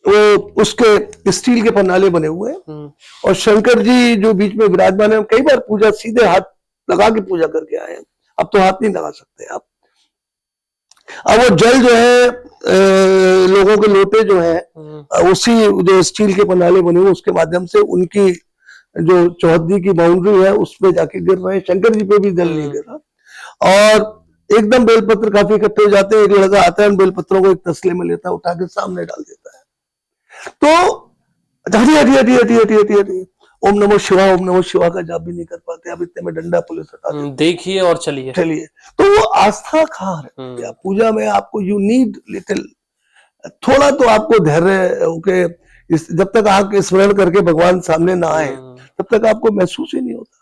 वो उसके स्टील के पन्नाले बने हुए हैं और शंकर जी जो बीच में विराजमान है, कई बार पूजा सीधे हाथ लगा के पूजा करके आए हैं, अब तो हाथ नहीं लगा सकते आप। अब वो जल जो है लोगों के लोटे जो है उसी जो स्टील के पन्नाले बने हुए उसके माध्यम से उनकी जो चौहद्दी की बाउंड्री है उसमें जाके गिर रहे हैं। शंकर जी पे भी जल नहीं गिरा और एकदम बेलपत्र काफी इकट्ठे हो जाते हैं। एक लड़का आता है, उन बेलपत्रों को एक तसले में लेता है, उठा के सामने डाल देता है, तो हटी हटी हटी हटी हटी हटी हटी ओम नमो शिवा का जाप भी नहीं कर पाते। अब इतने में डंडा पुलिस हटा देती है। देखिए और चलिए तो वो आस्था कहाँ है पूजा में? आपको यू नीड लिटिल, थोड़ा तो आपको धैर्य होके, जब तक आप स्मरण करके भगवान सामने ना आए तब तक आपको महसूस ही नहीं होता।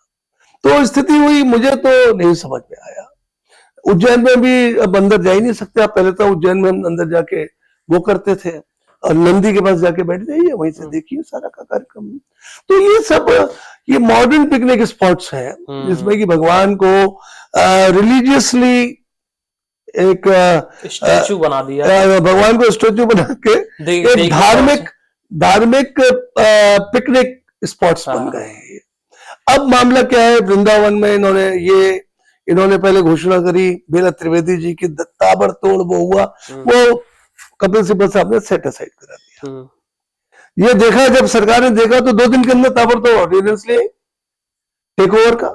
तो स्थिति हुई, मुझे तो नहीं समझ में आया। उज्जैन में भी अब अंदर जा ही नहीं सकते आप, पहले तो उज्जैन में हम अंदर जाके वो करते थे और नंदी के पास जाके बैठ जाइए, वहीं से देखिए सारा का कार्यक्रम। तो ये सब ये मॉडर्न पिकनिक स्पॉट्स हैं जिसमें कि भगवान को रिलीजियसली एक स्टैचू बना दिया, भगवान को स्टैचू बना के एक धार्मिक पिकनिक स्पॉट्स बन गए हैं। अब मामला क्या है, वृंदावन में इन्होंने पहले घोषणा करी, बेला त्रिवेदी जी की ताबड़तोड़ वो हुआ, वो कपिल सिब्बल साहब ने सेट असाइड करा दिया। ये देखा, जब सरकार ने देखा तो 2 दिन के अंदर ताबड़तोड़ ऑर्डिनेंस ले टेक ओवर का।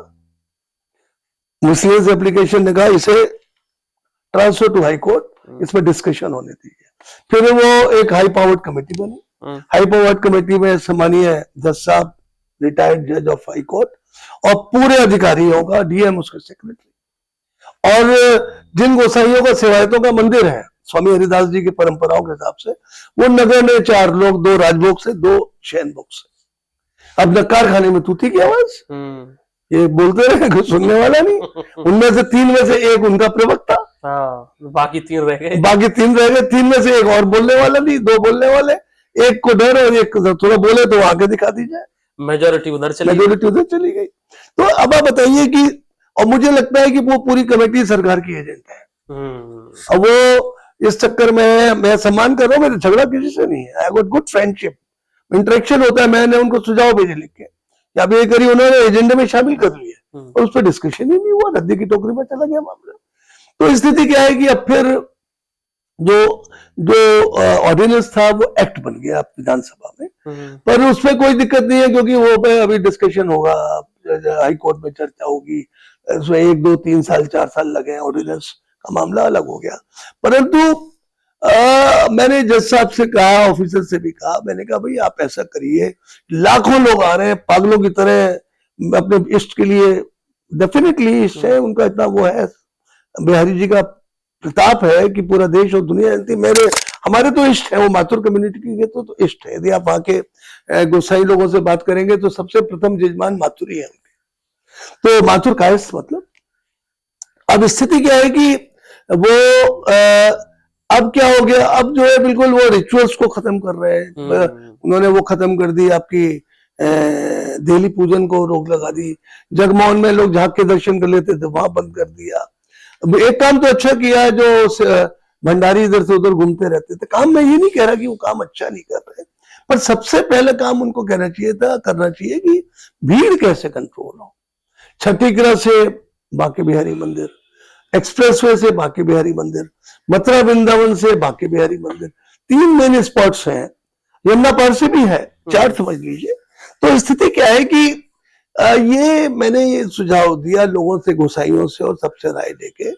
मुस्लिम एप्लीकेशन ने कहा इसे ट्रांसफर टू हाई कोर्ट, इसमें डिस्कशन होने दीजिए। फिर वो एक हाई पावर्ड कमेटी बनी। हाई पावर्ड कमेटी में सम्मानीय जज साहब, रिटायर्ड जज ऑफ हाई कोर्ट, और पूरे अधिकारियों का, डीएम उसके सेक्रेटरी, और जिन गोसाइयों का सेवायतों का मंदिर है स्वामी हरिदास जी की परंपराओं के हिसाब से, वो नगर में 4 लोग, 2 राजभोग से, 2 शयन भोग से। अब नक्कार खाने में तूती की आवाज, ये बोलते रहे, कुछ सुनने वाला नहीं। उनमें से 3 में से एक उनका प्रवक्ता, बाकी 3 रह गए। 3 में से एक और बोलने वाला नहीं, 2 बोलने वाले, एक को डर और एक थोड़ा बोले तो आगे दिखा दीजिए, मेजोरिटी उधर चली गई। तो अब आप बताइए कि, और मुझे लगता है कि वो पूरी कमेटी सरकार की एजेंट है। अब वो इस चक्कर में, मैं सम्मान कर रहा हूँ, मेरा झगड़ा किसी से नहीं है, I got good friendship, interaction होता है। मैंने उनको सुझाव भेजे लिख के, अब ये करी, उन्होंने एजेंडे में शामिल कर लिया और उस पर डिस्कशन ही नहीं हुआ, रद्दी की टोकरी में चला गया मामला। तो स्थिति क्या है कि अब फिर जो ऑर्डिनेंस था वो एक्ट बन गया विधानसभा में, पर उसमें कोई दिक्कत नहीं है क्योंकि वो पे अभी डिस्कशन होगा, हाई कोर्ट में चर्चा होगी, उसमें 1, 2, 3 साल 4 साल लगे, ऑर्डिनेंस का मामला अलग हो गया। परंतु मैंने जज साहब से कहा, ऑफिसर से भी कहा, मैंने कहा भाई आप ऐसा करिए, लाखों लोग आ रहे हैं पागलों की तरह अपने इष्ट के लिए, डेफिनेटली इष्ट है उनका, इतना वो है, बिहारी जी का प्रताप है कि पूरा देश और दुनिया जानती। हमारे तो इष्ट है, वो माथुर कम्युनिटी के तो इष्ट है। यदि आप वहां के गोसाई लोगों से बात करेंगे तो सबसे प्रथम जजमान माथुर ही है उनके, तो माथुर कायस्थ मतलब। अब स्थिति क्या है कि वो अब क्या हो गया, अब जो है बिल्कुल वो रिचुअल्स को खत्म कर रहे हैं। उन्होंने वो खत्म कर दी, आपकी देहली पूजन को रोक लगा दी, जगमोहन में लोग झांक के दर्शन कर लेते थे, वहां बंद कर दिया। एक काम तो अच्छा किया, जो भंडारी इधर से उधर घूमते रहते थे, काम मैं ये नहीं कह रहा कि वो काम अच्छा नहीं कर रहे, पर सबसे पहले काम उनको करना चाहिए कि भीड़ कैसे कंट्रोल हो। छठीगृह से बांके बिहारी मंदिर, एक्सप्रेसवे से बांके बिहारी मंदिर, मथुरा वृंदावन से बांके बिहारी मंदिर, 3 मेन स्पॉट्स हैं, यमुना पार से भी है, 4 समझ लीजिए। तो स्थिति क्या है कि ये मैंने ये सुझाव दिया लोगों से, गोसाइयों से, और सबसे राय लेके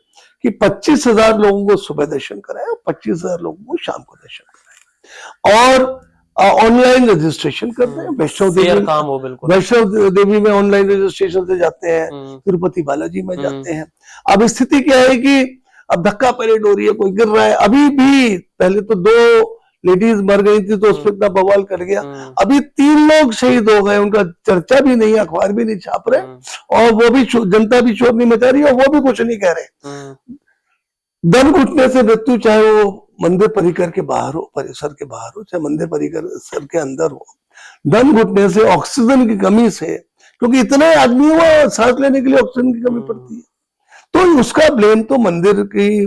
कि 25,000 लोगों को सुबह दर्शन कराए और 25,000 लोगों को शाम को दर्शन कराए, और ऑनलाइन रजिस्ट्रेशन करते हैं। फेयर काम हो बिल्कुल। वैष्णव देवी में ऑनलाइन रजिस्ट्रेशन से जाते हैं, तिरुपति बालाजी में जाते हैं। अब स्थिति क्या है कि अब धक्का परेड हो रही है, कोई गिर रहा है। अभी भी पहले तो 2 लेडीज मर गई थी तो उस पर इतना बवाल कर गया, अभी 3 लोग शहीद हो गए, उनका चर्चा भी नहीं, अखबार भी नहीं छाप रहे, और वो भी जनता भी शोर नहीं मचा रही और वो भी कुछ नहीं कह रहे। दम घुटने से मृत्यु, चाहे वो मंदिर परिकर के बाहर हो, परिसर के बाहर हो, चाहे मंदिर परिसर के अंदर हो, दम घुटने से, ऑक्सीजन की कमी से, क्योंकि इतने आदमी वो सांस लेने के लिए ऑक्सीजन की कमी पड़ती है, तो उसका ब्लेम तो मंदिर की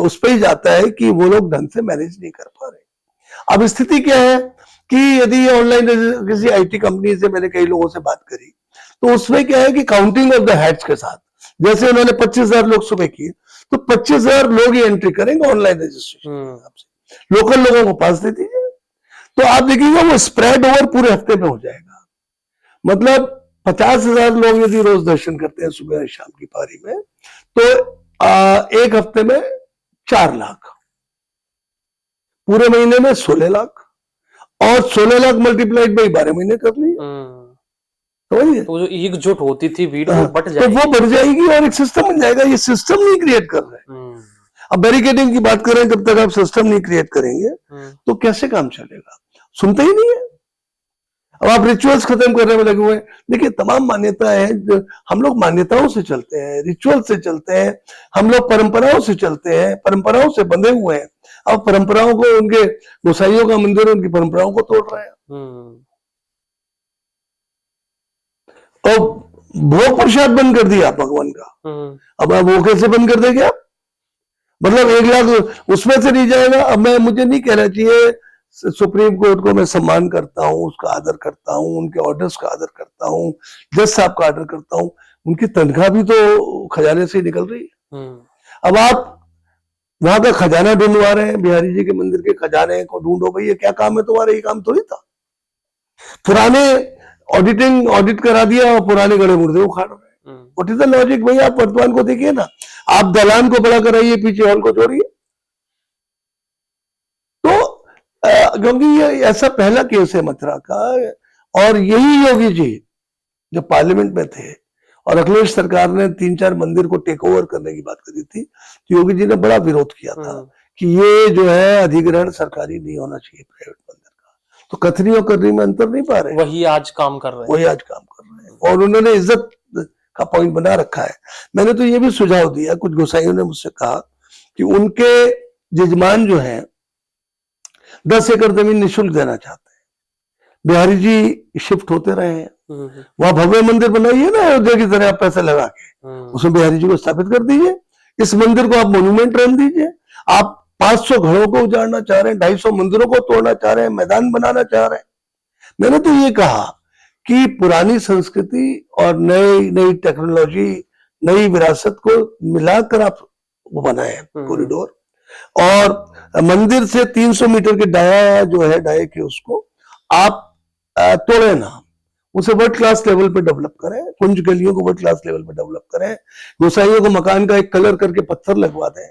उस पर ही जाता है कि वो लोग ढंग से मैनेज नहीं कर पा रहे। अब स्थिति क्या है कि यदि ऑनलाइन किसी आईटी कंपनी से मैंने कई लोगों से बात करी, तो उसमें क्या है कि काउंटिंग ऑफ द हेड्स के साथ, जैसे उन्होंने 25,000 लोग सुबह किए, तो 25,000 लोग ही एंट्री करेंगे ऑनलाइन रजिस्ट्रेशन के हिसाब से, लोकल लोगों को पास दे दीजिए, तो आप देखिएगा वो स्प्रेड ओवर पूरे हफ्ते में हो जाएगा। मतलब 50,000 लोग यदि रोज दर्शन करते हैं सुबह और शाम की पारी में, तो एक हफ्ते में 4 लाख, पूरे महीने में 16 लाख, और 16 लाख मल्टीप्लाइड बाई 12 महीने कर लीजिए, समझिए। तो जो एकजुट होती थी भीड़ वो बढ़ जाएगी, तो वो बढ़ जाएगी और एक सिस्टम बन जाएगा। ये सिस्टम नहीं क्रिएट कर रहे हैं। अब बैरिकेडिंग की बात करें, जब तक आप सिस्टम नहीं क्रिएट करेंगे तो कैसे काम चलेगा? सुनते ही नहीं है। अब आप रिचुअल्स खत्म करने में लगे हुए हैं। देखिए, तमाम मान्यताएं हैं, हम लोग मान्यताओं से चलते हैं, रिचुअल से चलते हैं, हम लोग परंपराओं से चलते हैं, परंपराओं से बंधे हुए हैं। अब परंपराओं को, उनके गोसाइयों का मंदिर उनकी परंपराओं को तोड़ रहे हैं, और भोग प्रसाद बंद कर दिया भगवान का। अब आप वो कैसे बंद कर देंगे आप? मतलब 1 लाख उसमें से नहीं जाएगा। अब मुझे नहीं कहना चाहिए, सुप्रीम कोर्ट को मैं सम्मान करता हूं, उसका आदर करता हूं, उनके ऑर्डर्स का आदर करता हूं, जज साहब का आदर करता हूं, उनकी तनख्वाह भी तो खजाने से निकल रही है। अब आप वहां का खजाना ढूंढवा रहे हैं, बिहारी जी के मंदिर के खजाने को ढूंढो, भाई ये क्या काम है तुम्हारा? ये काम थोड़ी था। पुराने ऑडिट करा दिया और पुराने गड़े मुर्दे उखाड़ रहे हैं। What is the logic? भाई आप वर्तमान को देखिए ना, आप दलान को बड़ा कराइए, पीछे हॉल को छोड़िए। तो क्योंकि ये ऐसा पहला केस है मथुरा का, और यही योगी जी जब पार्लियामेंट में थे और अखिलेश सरकार ने 3-4 मंदिर को टेक ओवर करने की बात करी थी, तो योगी जी ने बड़ा विरोध किया था कि ये जो है अधिग्रहण सरकारी नहीं होना चाहिए, प्राइवेट मंदिर का। तो कथनी और करनी में अंतर नहीं पा रहे, वही आज काम कर रहे हैं, और उन्होंने इज्जत का पॉइंट बना रखा है। मैंने तो ये भी सुझाव दिया, कुछ गोसाइयों ने मुझसे कहा कि उनके जजमान जो है 10 एकड़ जमीन निःशुल्क देना चाहते हैं। बिहारी जी शिफ्ट होते रहे हैं, वहां भव्य मंदिर बनाइए ना अयोध्या की तरह, आप पैसे लगा के उसमें बिहारी जी को स्थापित कर दीजिए। इस मंदिर को आप मोन्यूमेंट रन दीजिए। आप 500 घरों को उजाड़ना चाह रहे हैं, 250 मंदिरों को तोड़ना चाह रहे हैं, मैदान बनाना चाह रहे हैं। मैंने तो ये कहा कि पुरानी संस्कृति और नई टेक्नोलॉजी, नई विरासत को मिलाकर आप वो बनाए कॉरिडोर, और मंदिर से 300 मीटर के डाया जो है, डाये के उसको आप तोड़े ना, उसे वर्ल्ड क्लास लेवल पे डेवलप करें, कुंज गलियों को वर्ल्ड क्लास लेवल पे डेवलप करें, गोसाइयों को मकान का एक कलर करके पत्थर लगवा दें,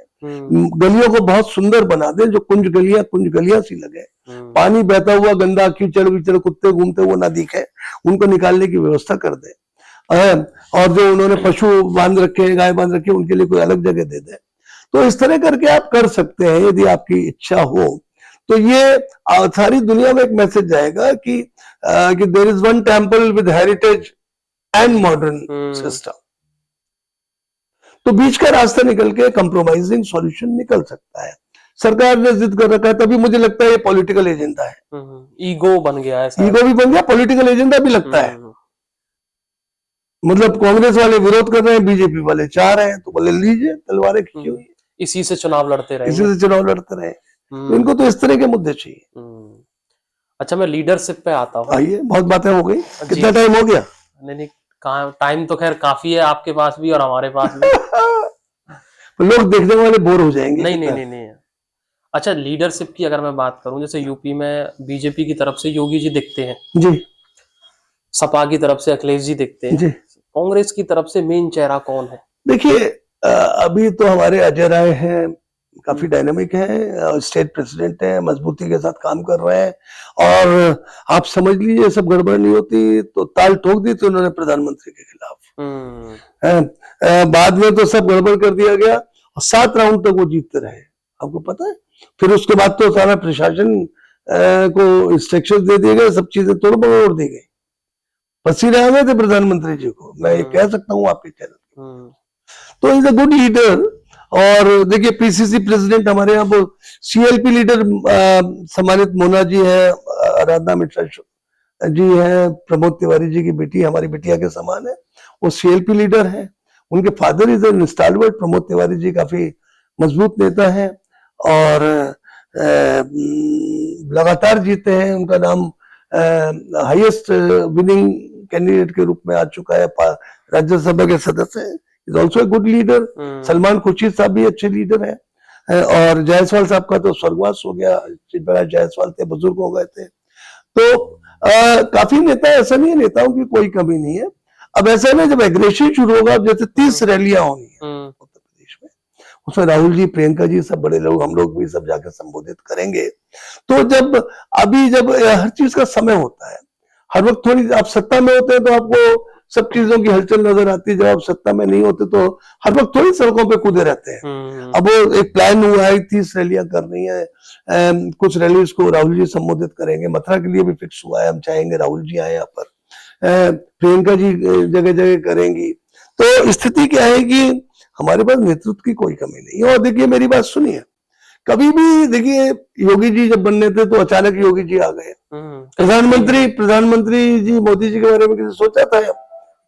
गलियों को बहुत सुंदर बना दें, जो कुंज गलियां सी लगे, पानी बहता हुआ गंदा कीचड़ विचड़ कुत्ते घूमते हुए ना दिखे, उनको निकालने की व्यवस्था कर दे। और जो उन्होंने पशु बांध रखे हैं, गाय बांध रखी है, उनके लिए कोई अलग जगह दे दे। तो इस तरह करके आप कर सकते हैं यदि आपकी इच्छा हो। तो ये सारी दुनिया में एक मैसेज जाएगा कि there is one temple with heritage and modern system. तो बीच का रास्ता निकल के कंप्रोमाइजिंग सॉल्यूशन निकल सकता है। सरकार ने जिद कर रखा है, तभी मुझे लगता है ये पॉलिटिकल एजेंडा है। ईगो बन गया है, ईगो भी बन गया, पॉलिटिकल एजेंडा भी लगता है। मतलब कांग्रेस वाले विरोध कर रहे हैं, बीजेपी वाले चाह रहे हैं, तो बोले लीजिए, तलवारें खींची हुई, इसी से चुनाव लड़ते रहे, तो इनको तो इस तरह के मुद्दे चाहिए। अच्छा, मैं लीडरशिप पे आता हूँ। आइए, बहुत बातें हो गई, कितना टाइम हो गया? नहीं, टाइम तो खैर काफी है, आपके पास भी और हमारे पास भी। लोग देखने वाले बोर हो जाएंगे। नहीं। अच्छा, लीडरशिप की अगर मैं बात करूं, जैसे यूपी में बीजेपी की तरफ से योगी जी दिखते हैं जी, सपा की तरफ से अखिलेश जी दिखते हैं जी, कांग्रेस की तरफ से मेन चेहरा कौन है? देखिए, अभी तो हमारे अजय राय हैं, काफी डायनामिक हैं, स्टेट प्रेसिडेंट हैं, मजबूती के साथ काम कर रहे हैं। और आप समझ लीजिए सब गड़बड़ नहीं होती तो ताल ठोक दी तो उन्होंने प्रधानमंत्री के खिलाफ। बाद में तो सब गड़बड़ कर दिया गया और 7 राउंड तक वो जीतते रहे, आपको पता है। फिर उसके बाद तो सारा प्रशासन को इंस्ट्रक्शन दे दिए गए, सब चीजें तोड़ मरोड़ दी गई, पसीने आ गए थे प्रधानमंत्री जी को, मैं ये कह सकता हूँ आपके चैनल। तो इज अ गुड लीडर। और देखिए पीसीसी प्रेसिडेंट हमारे यहाँ वो सीएलपी लीडर सम्मानित मोना जी है, आराधना मिश्रा जी है, प्रमोद तिवारी जी की बेटी हमारी बिटिया के समान है, वो सीएलपी लीडर है। उनके father is an stalwart, Pramod Tiwari ji काफी मजबूत नेता है और लगातार जीते हैं। उनका नाम हाईएस्ट विनिंग कैंडिडेट के रूप में आ चुका है, राज्यसभा के सदस्य है। Is also a good leader. Salman Khurshid साहब भी अच्छे लीडर हैं और जायसवाल साहब का तो स्वर्गवास हो गया, जायसवाल थे, बुजुर्ग हो गए थे। तो काफी नेता, ऐसा नहीं है नेताओं की कोई कमी नहीं है। अब ऐसा है ना, जब एग्रेशन शुरू होगा, जैसे 30 रैलियां होनी है उत्तर प्रदेश में, उसमें राहुल जी, प्रियंका जी, सब बड़े लोग, हम लोग भी सब जाकर संबोधित करेंगे। तो जब हर चीज का समय होता है, हर वक्त थोड़ी, आप सत्ता में होते हैं तो आपको सब चीजों की हलचल नजर आती है, जब आप सत्ता में नहीं होते तो हर वक्त थोड़ी सड़कों पे कूदे रहते हैं। अब वो एक प्लान हुआ है, 30 रैलियां करनी है, कुछ रैलीज को राहुल जी संबोधित करेंगे, मथुरा के लिए भी फिक्स हुआ है, हम चाहेंगे राहुल जी आए यहाँ पर, प्रियंका जी जगह जगह करेंगी। तो स्थिति क्या है कि हमारे पास नेतृत्व की कोई कमी नहीं है। और देखिए मेरी बात सुनिए, कभी भी देखिए योगी जी जब बनने थे तो अचानक योगी जी आ गए प्रधानमंत्री जी। मोदी जी के बारे में किसी सोचा था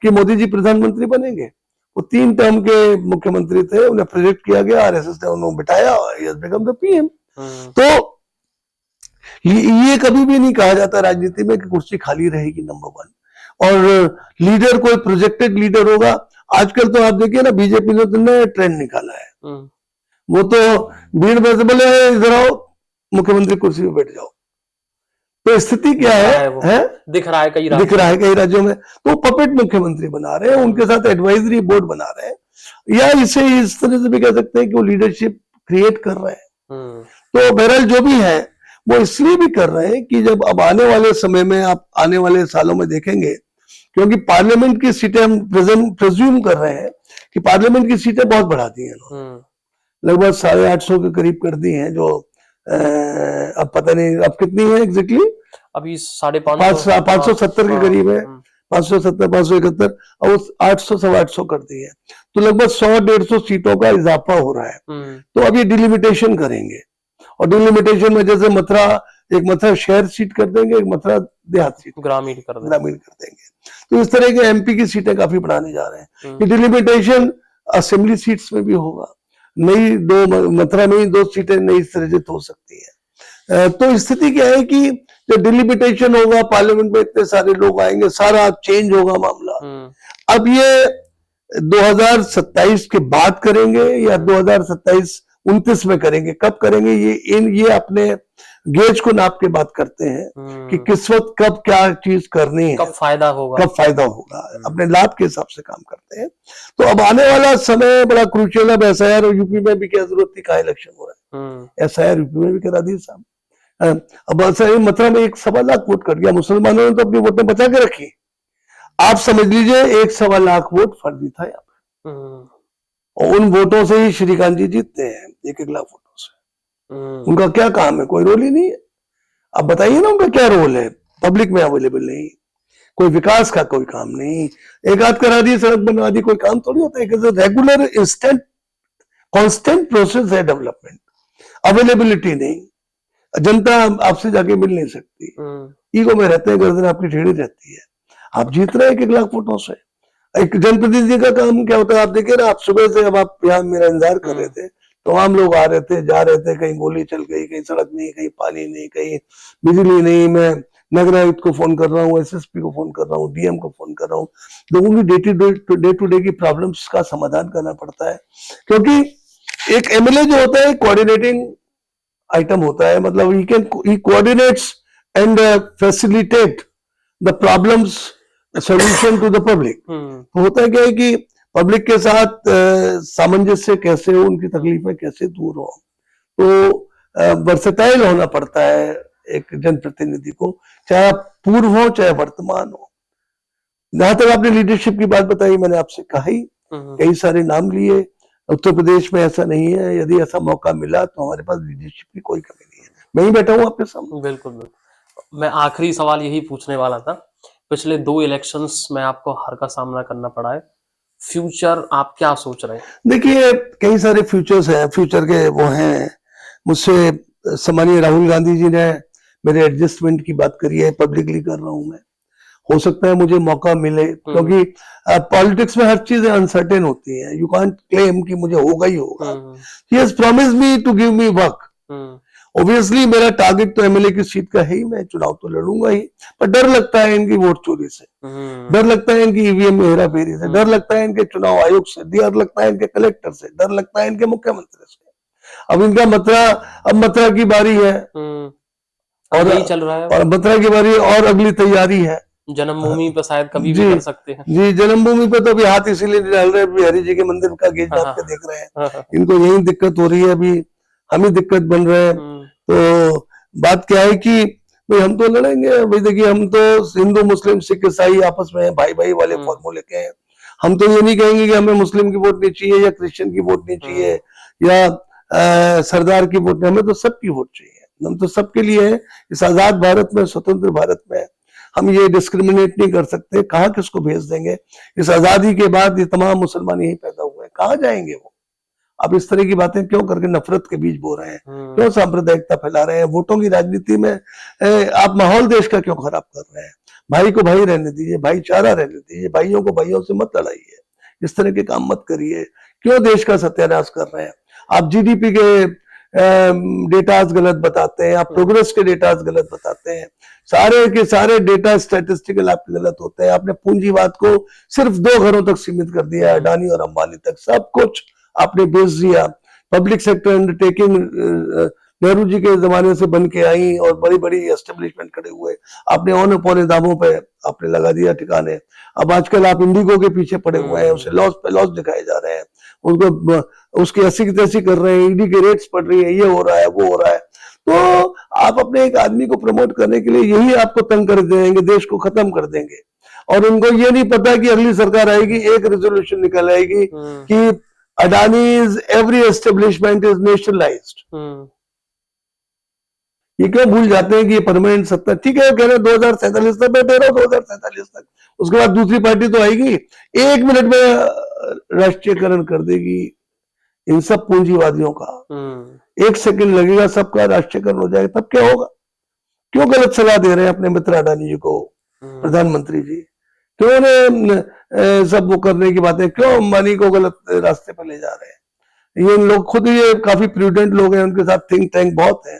कि मोदी जी प्रधानमंत्री बनेंगे? वो 3 टर्म के मुख्यमंत्री थे, उन्हें प्रोजेक्ट किया गया, आरएसएस ने उन्हें बिठाया, बिकम द पीएम। तो ये कभी भी नहीं कहा जाता राजनीति में कि कुर्सी खाली रहेगी, नंबर 1। और लीडर कोई प्रोजेक्टेड लीडर होगा। आजकल तो आप देखिए ना, बीजेपी ने तो नया ट्रेंड निकाला है, वो तो भीड़ में से बोले इधर आओ, मुख्यमंत्री कुर्सी पे बैठ जाओ। तो स्थिति क्या है? दिख रहा है कई राज्यों में। तो पपेट मुख्यमंत्री बना रहे हैं, उनके साथ एडवाइजरी बोर्ड बना रहे हैं, या इसे इस तरह से भी कह सकते हैं कि वो लीडरशिप क्रिएट कर रहे हैं। तो बहरहाल जो भी है वो इसलिए भी कर रहे हैं कि जब अब आने वाले समय में, आप आने वाले सालों में देखेंगे, क्योंकि पार्लियामेंट की सीटें हम प्रेज्यूम कर रहे हैं कि पार्लियामेंट की सीटें बहुत बढ़ा दी हैं, लगभग 850 के करीब कर दी हैं, जो अब पता नहीं अब कितनी है एग्जैक्टली, अभी 550 570 के करीब है, 570 571, और 800 850 कर दी है। तो लगभग 100-150 सीटों का इजाफा हो रहा है। तो अब ये डिलिमिटेशन करेंगे, और डिलिमिटेशन में जैसे एक मथुरा शहर सीट कर देंगे, एक मथुरा देहात सीट ग्रामीण कर देंगे। तो इस तरह के एमपी की सीटें काफी बढ़ाने जा रहे हैं। ये डिलिमिटेशन असेंबली सीट्स में भी होगा, नई 2 मथुरा में ही 2 सीटें नई सृजित हो सकती है। तो स्थिति क्या है कि जब डिलिमिटेशन होगा, पार्लियामेंट में इतने सारे लोग आएंगे, सारा चेंज होगा मामला। अब ये 2027 के बाद करेंगे या 2027-29 में करेंगे, कब करेंगे, ये अपने गेज को नाप के बात करते हैं कि किस वक्त कब क्या चीज करनी है, कब फायदा होगा, अपने लाभ के हिसाब से काम करते हैं। तो अब आने वाला समय बड़ा क्रूशियल। अब एसआईआर यूपी में भी क्या जरूरत थी, कहाँ इलेक्शन हो रहा है, एसआईआर यूपी में भी करा दी साहब। अब मथुरा में 1.25 लाख वोट कट गया, मुसलमानों ने तो अपनी वोटें बचा के रखी। आप समझ लीजिए 1.25 लाख वोट फर्जी था यहाँ पे, और उन वोटों से ही श्रीकांत जी जीतते हैं, 1-1 लाख वोटों से। उनका क्या काम है? कोई रोल ही नहीं है। अब बताइए ना, उनका क्या रोल है? पब्लिक में अवेलेबल नहीं, कोई विकास का कोई काम नहीं, एक आध करा दी, सड़क बनवा दी, कोई काम थोड़ी होता है। रेगुलर इंस्टेंट कांस्टेंट प्रोसेस है डेवलपमेंट। अवेलेबिलिटी नहीं, जनता आपसे जाके मिल नहीं सकती, ईगो में रहते हैं, गर्दन आपकी टेढ़ी रहती है। आप जीत रहे हैं 1-1 लाख वोटों से। एक जनप्रतिनिधि का काम क्या होता है? आप देखिए ना, आप सुबह से, अब आप यहाँ मेरा इंतजार कर रहे थे, तो आम लोग आ रहे थे, जा रहे थे, कहीं गोली चल गई, कहीं सड़क नहीं, कहीं पानी नहीं, कहीं बिजली नहीं। मैं नगर आयुक्त को फोन कर रहा हूँ, एसएसपी को फोन कर रहा हूँ, डीएम को फोन कर रहा हूँ। लोगों की डे टू डे की प्रॉब्लम्स का समाधान करना पड़ता है, क्योंकि एक एमएलए जो होता है कोऑर्डिनेटिंग आइटम होता है, मतलब he coordinates and facilitate the problems solution to the public। तो होता है क्या है कि पब्लिक के साथ सामंजस्य कैसे हो, उनकी तकलीफें कैसे दूर हो, तो वर्सेटाइल होना पड़ता है एक जनप्रतिनिधि को, चाहे आप पूर्व हो चाहे वर्तमान हो। जहां तक आपने लीडरशिप की बात बताई, मैंने आपसे कहा ही, कई सारे नाम लिए। उत्तर प्रदेश में ऐसा नहीं है, यदि ऐसा मौका मिला तो हमारे पास लीडरशिप की कोई कमी नहीं है। मैं ही बैठा हूं आपके सामने। बिल्कुल बिल्कुल। मैं आखिरी सवाल यही पूछने वाला था। पिछले 2 इलेक्शंस में आपको हार का सामना करना पड़ा है। फ्यूचर आप क्या सोच रहे हैं? देखिए, कई सारे फ्यूचर्स हैं, फ्यूचर के वो हैं। मुझसे सम्मानीय राहुल गांधी जी ने मेरे एडजस्टमेंट की बात करी है, पब्लिकली कर रहा हूं मैं। हो सकता है मुझे मौका मिले, क्योंकि पॉलिटिक्स में हर चीजें अनसर्टेन होती हैं। यू कांट क्लेम कि मुझे होगा ही होगा। He has promised me to give me work. Obviously मेरा टारगेट तो एमएलए की सीट का है ही, मैं चुनाव तो लड़ूंगा ही, पर डर लगता है इनकी वोट चोरी से, डर लगता है इनकी ईवीएम में हेरा फेरी से, डर लगता है इनके चुनाव आयोग से, डर लगता है इनके कलेक्टर से, डर लगता है इनके मुख्यमंत्री से। अब इनका मथुरा की बारी है, और यही चल रहा है, और मथुरा की बारी और अगली तैयारी है। जन्मभूमि पर शायद कभी भी कर सकते हैं। जी, जन्मभूमि पे तो अभी हाथ इसीलिए नहीं डाल रहे, अभी हरि जी के मंदिर का गेट दाब के देख रहे हैं। इनको यही दिक्कत हो रही है, अभी हम ही दिक्कत बन रहे हैं। तो बात क्या है कि भाई हम तो लड़ेंगे। भाई देखिए, हम तो हिंदू मुस्लिम सिख ईसाई आपस में भाई भाई वाले फॉर्मूले के हैं। हम तो ये नहीं कहेंगे कि हमें मुस्लिम की वोट नहीं चाहिए या क्रिश्चियन की वोट नहीं चाहिए या सरदार की वोट नहीं, हमें तो सबकी वोट चाहिए। हम तो सबके लिए हैं। इस आजाद भारत में, स्वतंत्र भारत में हम ये डिस्क्रिमिनेट नहीं कर सकते। कहाँ किसको भेज देंगे? इस आजादी के बाद ये तमाम मुसलमान यही पैदा हुए हैं, कहाँ जाएंगे वो? आप इस तरह की बातें क्यों करके नफरत के बीज बो रहे हैं? क्यों सांप्रदायिकता फैला रहे हैं? वोटों की राजनीति में आप माहौल देश का क्यों खराब कर रहे हैं? भाई को भाई रहने दीजिए, भाईचारा रहने दीजिए, भाइयों को भाइयों से मत लड़ाइए, इस तरह के काम मत करिए। क्यों देश का सत्यानाश कर रहे हैं? आप जीडीपी के डेटाज गलत बताते हैं, आप प्रोग्रेस के डेटाज गलत बताते हैं, सारे के सारे डेटा स्टैटिस्टिकल आपके गलत होते हैं। आपने पूंजीवाद को सिर्फ 2 घरों तक सीमित कर दिया, अडानी और अंबानी तक, सब कुछ आपने बेच दिया। Public sector undertaking Nehru ji के जमाने से बन के आई और बड़ी बड़ी एस्टेब्लिशमेंट खड़े हुए, आपने औने पौने दामों पे आपने लगा दिया ठिकाने। अब आजकल आप इंडिगो के पीछे पड़े हुए हैं, उसे लॉस पे लॉस दिखाए जा रहे हैं, उसको उसकी ऐसी की तैसी कर रहे हैं, ईडी के रेट्स पड़ रही है, ये हो रहा है वो हो रहा है। तो आप अपने एक आदमी को प्रमोट करने के लिए यही आपको तंग कर देंगे, देश को खत्म कर देंगे। और उनको ये नहीं पता कि अगली सरकार आएगी, एक रेजोल्यूशन निकल आएगी कि Adanis every establishment is nationalised. ये क्यों भूल जाते हैं कि ये परमानेंट सत्ता? ठीक है, कह रहे 2047 तक बैठे रहो, 2047 तक, उसके बाद दूसरी पार्टी तो आएगी, 1 मिनट में राष्ट्रीयकरण कर देगी इन सब पूंजीवादियों का। 1 सेकंड लगेगा, सबका राष्ट्रीयकरण हो जाएगा। तब क्या होगा? क्यों गलत सलाह दे रहे हैं अपने मित्र अडानी जी को, प्रधानमंत्री जी? क्यों उन्हें सब वो करने की बातें, क्यों अंबानी को गलत रास्ते पर ले जा रहे हैं? ये लोग खुद, ये काफी प्रूडेंट लोग हैं, उनके साथ थिंक टैंक बहुत है,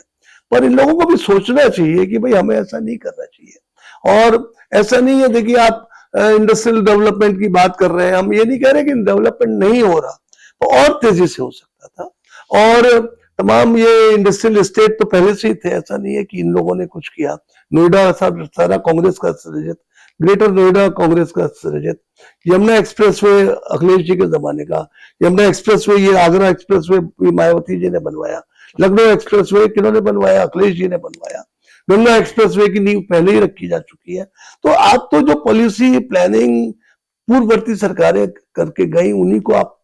पर इन लोगों को भी सोचना चाहिए कि भाई हमें ऐसा नहीं करना चाहिए। और ऐसा नहीं है, देखिए आप इंडस्ट्रियल डेवलपमेंट की बात कर रहे हैं, हम ये नहीं कह रहे कि डेवलपमेंट नहीं हो रहा, तो और तेजी से हो सकता था। और तमाम ये इंडस्ट्रियल स्टेट तो पहले से ही थे, ऐसा नहीं है कि इन लोगों ने कुछ किया। नोएडा सारा कांग्रेस का सृजित, ग्रेटर नोएडा कांग्रेस का सृजित, यमुना एक्सप्रेसवे अखिलेश जी के जमाने का, यमुना एक्सप्रेसवे, ये आगरा एक्सप्रेसवे मायावती जी ने बनवाया, लखनऊ एक्सप्रेसवे किन्होंने बनवाया? अखिलेश जी ने बनवाया। गंगा एक्सप्रेसवे की नींव पहले ही रखी जा चुकी है। तो आप तो जो पॉलिसी प्लानिंग पूर्ववर्ती सरकारें करके गई, उन्हीं को आप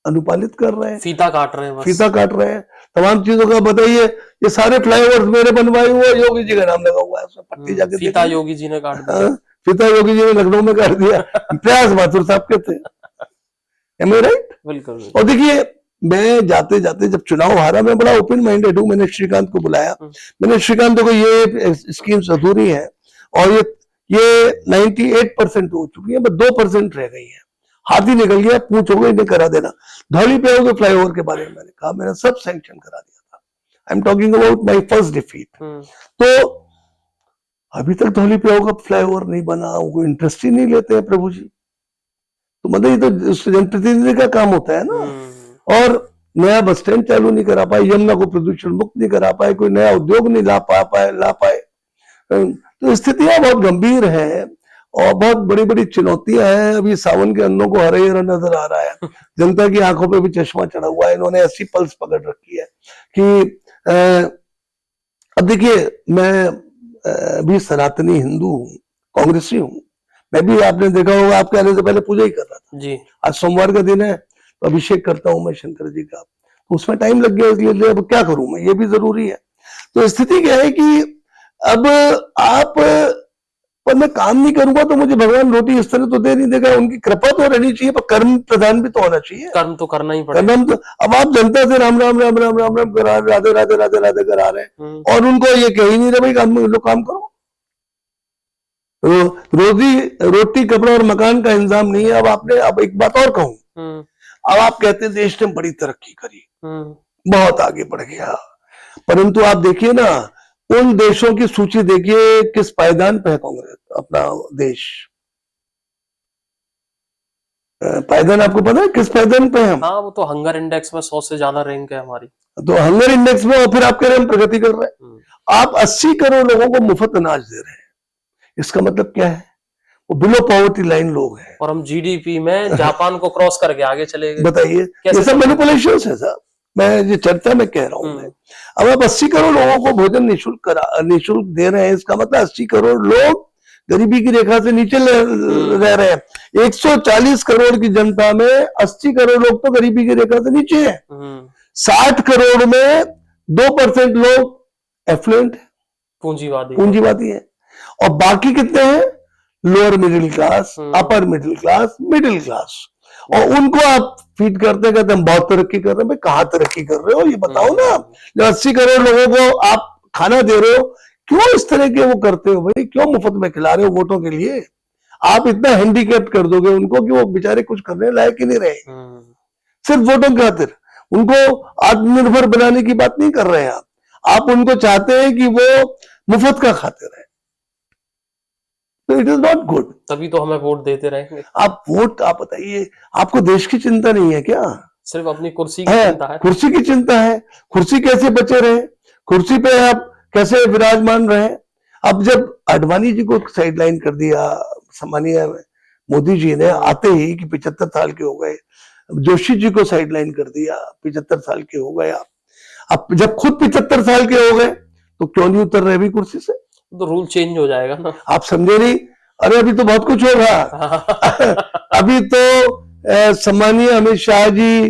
अनुपालित कर रहे हैं, फीता काट रहे हैं, बस फीता काट रहे हैं तमाम चीजों का। बताइए, ये सारे फ्लाईओवर्स मेरे बनवाए हुए, योगी जी का नाम लगा हुआ है उसमें, पट्टी जाके फीता योगी जी ने काट दिया। फीता योगी जी ने लखनऊ में काट दिया, प्रयास माथुर साहब के थे। Am I right? बिल्कुल। और देखिए, मैं जाते जाते जब चुनाव हारा, मैं बड़ा ओपन माइंडेड हूं। मैंने श्रीकांत को बुलाया, मैंने श्रीकांत को ये स्कीम्स अधूरी है और ये 98% हो चुकी है, बस 2% रह गई है। हाथ ही निकल गया, पूछोगे इन्हें करा देना। धौली पे होगे फ्लाईओवर के बारे में मैंने कहा, मैंने सब सैंक्शन करा दिया था। I am talking about my first defeat. तो अभी तक धौली पे होगा फ्लाईओवर नहीं बना, वो इंटरेस्ट ही नहीं लेते हैं प्रभु जी। तो मतलब ये तो जनप्रतिनिधि का काम होता है ना। और नया बस स्टैंड चालू नहीं करा पाए, यमुना को प्रदूषण मुक्त नहीं करा पाए, कोई नया उद्योग नहीं ला पाए। तो स्थितियां बहुत गंभीर है और बहुत बड़ी बड़ी चुनौतियां हैं। अभी सावन के अन्नों को हरा हरा नजर आ रहा है, जनता की आंखों पे भी चश्मा चढ़ा हुआ है। इन्होंने ऐसी पल्स पकड़ रखी है कि अब देखिए, मैं भी सनातनी हिंदू हूँ, कांग्रेसी हूँ। मैं भी, आपने देखा होगा, आपके आने से पहले पूजा ही कर रहा था जी। आज सोमवार का दिन है तो अभिषेक करता हूँ मैं शंकर जी का, तो उसमें टाइम लग गया, इसलिए अब क्या करूं मैं, ये भी जरूरी है। तो स्थिति क्या है कि अब आप पर मैं काम नहीं करूंगा तो मुझे भगवान रोटी इस तरह तो दे नहीं देगा। उनकी कृपा तो रहनी चाहिए, पर कर्म प्रधान भी तो होना चाहिए। कर्म तो करना ही पड़ेगा। कर्म तो, अब आप जनता से राम राम राम राम राम राम करा, राधे राधे राधे राधे करा रहे हैं और उनको ये कह ही नहीं रहे भाई काम लोग काम करो। रोटी कपड़ा और मकान का इंतजाम नहीं है। अब आपने, अब एक बात और कहूं, अब आप कहते हैं देश ने बड़ी तरक्की करी, बहुत आगे बढ़ गया, परंतु आप देखिए ना, उन देशों की सूची देखिए किस पायदान पे है कांग्रेस, अपना देश। पायदान आपको पता है किस पायदान पे है हम? हाँ, वो तो हंगर इंडेक्स में 100 से ज्यादा रैंक है हमारी। तो हंगर इंडेक्स में, और फिर आप कह रहे हैं हम प्रगति कर रहे हैं। आप 80 करोड़ लोगों को मुफ्त अनाज दे रहे हैं, इसका मतलब क्या है? वो बिलो पॉवर्टी लाइन लोग हैं, और हम जीडीपी में जापान को क्रॉस करके आगे चले गए। बताइए, ये सब मैनिपुलेशन है साहब। मैं ये चर्चा में कह रहा हूं मैं। अब आप 80 करोड़ लोगों को भोजन निःशुल्क दे रहे हैं, इसका मतलब 80 करोड़ लोग गरीबी की रेखा से नीचे रह रहे हैं। 140 करोड़ की जनता में 80 करोड़ लोग तो गरीबी की रेखा से नीचे हैं। 60 करोड़ में 2% लोग एफ्लुएंट है, पूंजीवादी है, और बाकी कितने हैं? Lower middle class, upper middle class, middle class. और उनको आप फीड करते कहते हम बहुत तरक्की कर रहे हैं। भाई कहाँ तरक्की कर रहे हो, ये बताओ ना। जो 80 करोड़ लोगों को आप खाना दे रहे हो, क्यों इस तरह के वो करते हो भाई? क्यों मुफ्त में खिला रहे हो वोटों के लिए? आप इतना हैंडीकैप कर दोगे उनको कि वो बेचारे कुछ करने लायक ही नहीं रहे, सिर्फ वोटों की खातिर। उनको आत्मनिर्भर बनाने की बात नहीं कर रहे हैं आप उनको चाहते हैं कि वो मुफ्त का खाते रहे। तो इट इज नॉट गुड। तभी तो हमें वोट देते रहेंगे। आप बताइए, आपको देश की चिंता नहीं है क्या? सिर्फ अपनी कुर्सी की चिंता है। कुर्सी की चिंता है, कुर्सी कैसे बचे रहे, कुर्सी पे आप कैसे विराजमान रहे। अब जब आडवाणी जी को साइडलाइन कर दिया सम्मानीय मोदी जी ने आते ही कि 75 साल के हो गए, जोशी जी को साइडलाइन कर दिया, 75 साल के हो गए आप। अब जब खुद 75 साल के हो गए तो क्यों नहीं उतर रहे भी कुर्सी से? तो रूल चेंज हो जाएगा ना। आप समझे नहीं? अरे अभी तो बहुत कुछ होगा। अभी तो सम्मानीय Amit Shah ji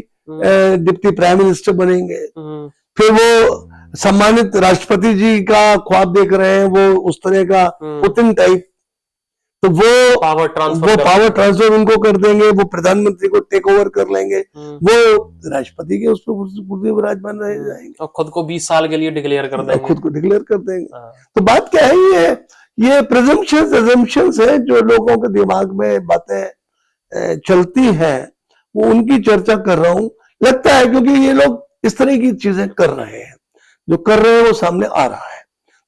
deputy prime minister बनेंगे, फिर वो सम्मानित राष्ट्रपति जी का ख्वाब देख रहे हैं, वो उस तरह का पुतिन टाइप। तो वो पावर ट्रांसफर उनको कर देंगे, वो प्रधानमंत्री को टेक ओवर कर लेंगे, वो राष्ट्रपति के उस पर विराजमान रह जाएंगे और खुद को 20 साल के लिए डिक्लेयर कर देंगे, खुद को डिक्लेयर कर देंगे। तो बात क्या है, ये प्रेजम्पशंस है जो लोगों के दिमाग में बातें चलती हैं, वो उनकी चर्चा कर रहा हूं। लगता है क्योंकि ये लोग इस तरह की चीजें कर रहे हैं, जो कर रहे हैं वो सामने आ रहा है,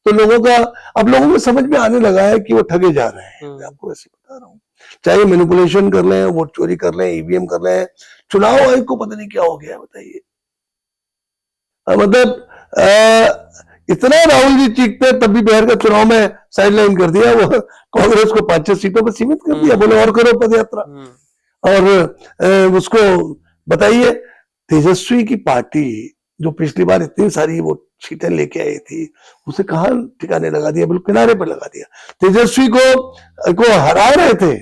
तो अब लोगों को समझ में आने लगा है कि वो ठगे जा रहे हैं। मैं आपको ऐसे बता रहा हूँ, चाहे मैनिपुलेशन कर लें, वोट चोरी कर लें, ईवीएम कर लें, चुनाव आयोग को पता नहीं क्या हो गया, बताइए। मतलब इतना राहुल जी चीखते तब भी बिहार का चुनाव में साइडलाइन कर दिया, वो कांग्रेस को 5-6 सीटों पर सीमित कर दिया, बोले और करो पद यात्रा। और उसको बताइए, तेजस्वी की पार्टी जो पिछली बार इतनी सारी वो सीटें लेके आई थी, उसे कहाँ ठिकाने लगा दिया, बिल्कुल किनारे पर लगा दिया। तेजस्वी को हरा रहे थे,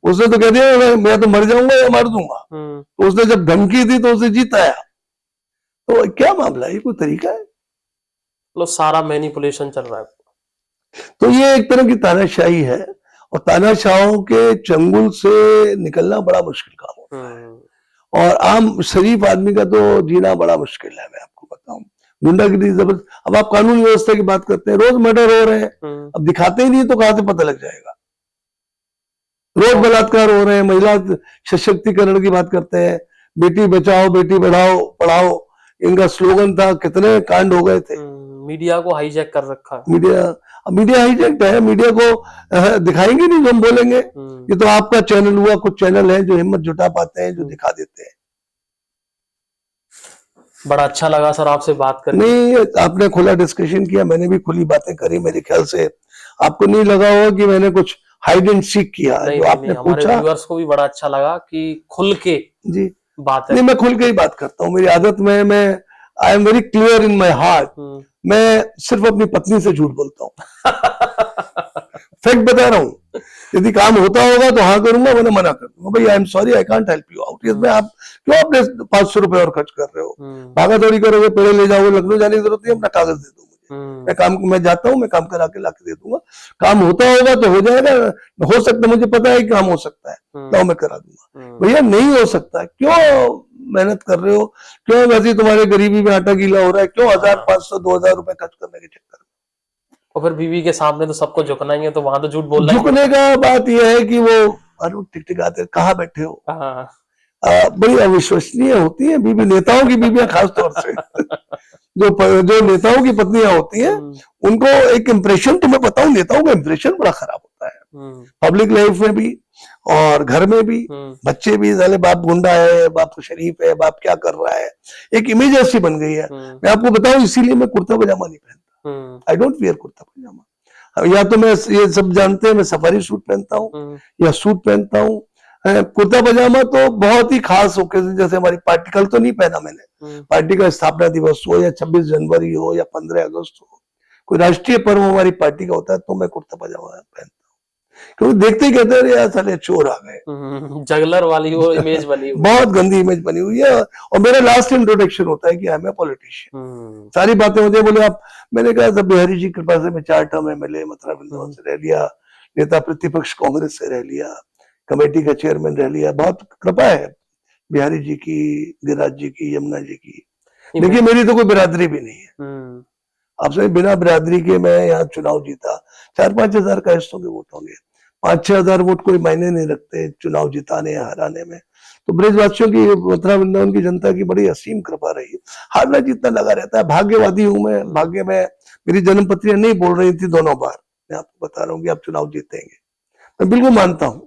उसने तो कह दिया मैं तो मर जाऊंगा या मार दूंगा। तो उसने जब धमकी दी तो उसे जीत आया। तो क्या मामला है, कोई तरीका है? लो, सारा मैनिपुलेशन चल रहा है। तो ये एक तरह की तानाशाही है, और तानाशाहों के चंगुल से निकलना बड़ा मुश्किल काम होता है, और आम शरीफ आदमी का तो जीना बड़ा मुश्किल है। मैं आपको बताऊं, गुंडागिरी जबरदस्त। अब आप कानून व्यवस्था की बात करते हैं, रोज मर्डर हो रहे हैं, अब दिखाते ही नहीं तो कहां से पता लग जाएगा? रोज बलात्कार हो रहे हैं, महिला सशक्तिकरण की बात करते हैं, बेटी बचाओ बेटी पढ़ाओ इनका स्लोगन था, कितने कांड हो गए थे। मीडिया को हाईजैक कर रखा है। मीडिया हाईजैक है, मीडिया को दिखाएंगे नहीं जो हम बोलेंगे। ये तो आपका चैनल हुआ, कुछ चैनल हैं जो हिम्मत जुटा पाते हैं, जो दिखा देते हैं। बड़ा अच्छा लगा सर आपसे बात करके। नहीं, आपने खुला डिस्कशन किया, मैंने भी खुली बातें करी। मेरे ख्याल से आपको नहीं लगा होगा कि मैंने कुछ हाइड एंड सीक किया नहीं जो नहीं आपने नहीं, हमारे पूछा। व्यूअर्स को भी बड़ा अच्छा लगा कि खुल के जी बात है। नहीं, मैं खुल के ही बात करता हूँ, मेरी आदत में, मैं I am very clear in my heart. मैं सिर्फ अपनी पत्नी से झूठ बोलता हूँ, फैक्ट बता रहा हूँ। यदि काम होता होगा तो हाँ करूंगा, वरना मना कर दूंगा, भाई I am sorry I can't help you out. इसमें आप क्यों अपने 500 रुपए और खर्च कर रहे हो, भागा दौड़ी करोगे, पेड़े ले जाओगे, लखनऊ जाने की जरूरत नहीं, अपना कागज दे दो मुझे, मैं जाता हूँ, मैं काम करा के लाके दे दूंगा। काम होता होगा तो हो जाएगा, हो सकता है, मुझे पता है कि काम हो सकता है, तो मैं करा दूंगा। भैया नहीं हो सकता, क्यों मेहनत कर रहे हो, क्यों वैसे तुम्हारे गरीबी में आटा गीला हो रहा है, क्यों 1500 2000 रुपए खर्च करने के चक्कर में। और फिर बीवी के सामने तो सबको झुकना ही है, तो वहां तो झूठ बोलना ही है। झुकने का बात यह है कि वो अरे टिकटिकाते कहाँ बैठे हो, हाँ। बड़ी अविश्वसनीय होती है बीवी, नेताओं की बीवियां खास तौर से जो नेताओं की पत्नियां होती हैं, उनको एक इम्प्रेशन, तो मैं बताऊं नेताओं का इम्प्रेशन बड़ा खराब होता है पब्लिक लाइफ में भी और घर में भी। बच्चे भी साले बाप गुंडा है, बाप तो शरीफ है, बाप क्या कर रहा है, एक इमेज ऐसी बन गई है। मैं आपको बताऊं, इसीलिए मैं कुर्ता पजामा नहीं पहनता, आई डोंट वियर कुर्ता पजामा। या तो मैं, ये सब जानते हैं, मैं सफारी सूट पहनता हूँ या सूट पहनता हूँ। कुर्ता पजामा तो बहुत ही खास ओकेजन, जैसे हमारी पार्टी, कल तो नहीं पहना मैंने, पार्टी का स्थापना दिवस हो या 26 जनवरी हो या 15 अगस्त हो, कोई राष्ट्रीय पर्व हमारी पार्टी का होता है, तो मैं कुर्ता पजामा पहनता हूँ। क्योंकि देखते ही कहते हैं यार साले चोर आ गए, जगलर वाली वो इमेज बनी हुई, बहुत गंदी इमेज बनी हुई है। और मेरा लास्ट इंट्रोडक्शन होता है कि आई एम ए पॉलिटिशियन, सारी बातें मुझे बोले आप। मैंने कहा सब बिहारी जी कृपा से मैं 4 टर्म एमएलए मथुरा वृंदावन से रह लिया, नेता प्रतिपक्ष कांग्रेस से रह लिया, कमेटी का चेयरमैन रह लिया, बहुत कृपा है बिहारी जी की, गिरिराज जी की, यमुना जी की। देखिए मेरी तो कोई बिरादरी भी नहीं है, आपसे बिना बिरादरी के मैं यहाँ चुनाव जीता, 4-5 हजार कायस्तों के वोट होंगे, 5-6 हजार वोट कोई मायने नहीं रखते चुनाव जिताने या हराने में। तो ब्रजवासियों की, मथुरा वृंदावन की जनता की बड़ी असीम कृपा रही, हारना जीतना लगा रहता है। भाग्यवादी हूं मैं, भाग्य में मेरी जन्मपत्रियां नहीं बोल रही थी दोनों बार, मैं आपको बता रहा हूँ कि आप चुनाव जीतेंगे, मैं बिल्कुल मानता हूँ।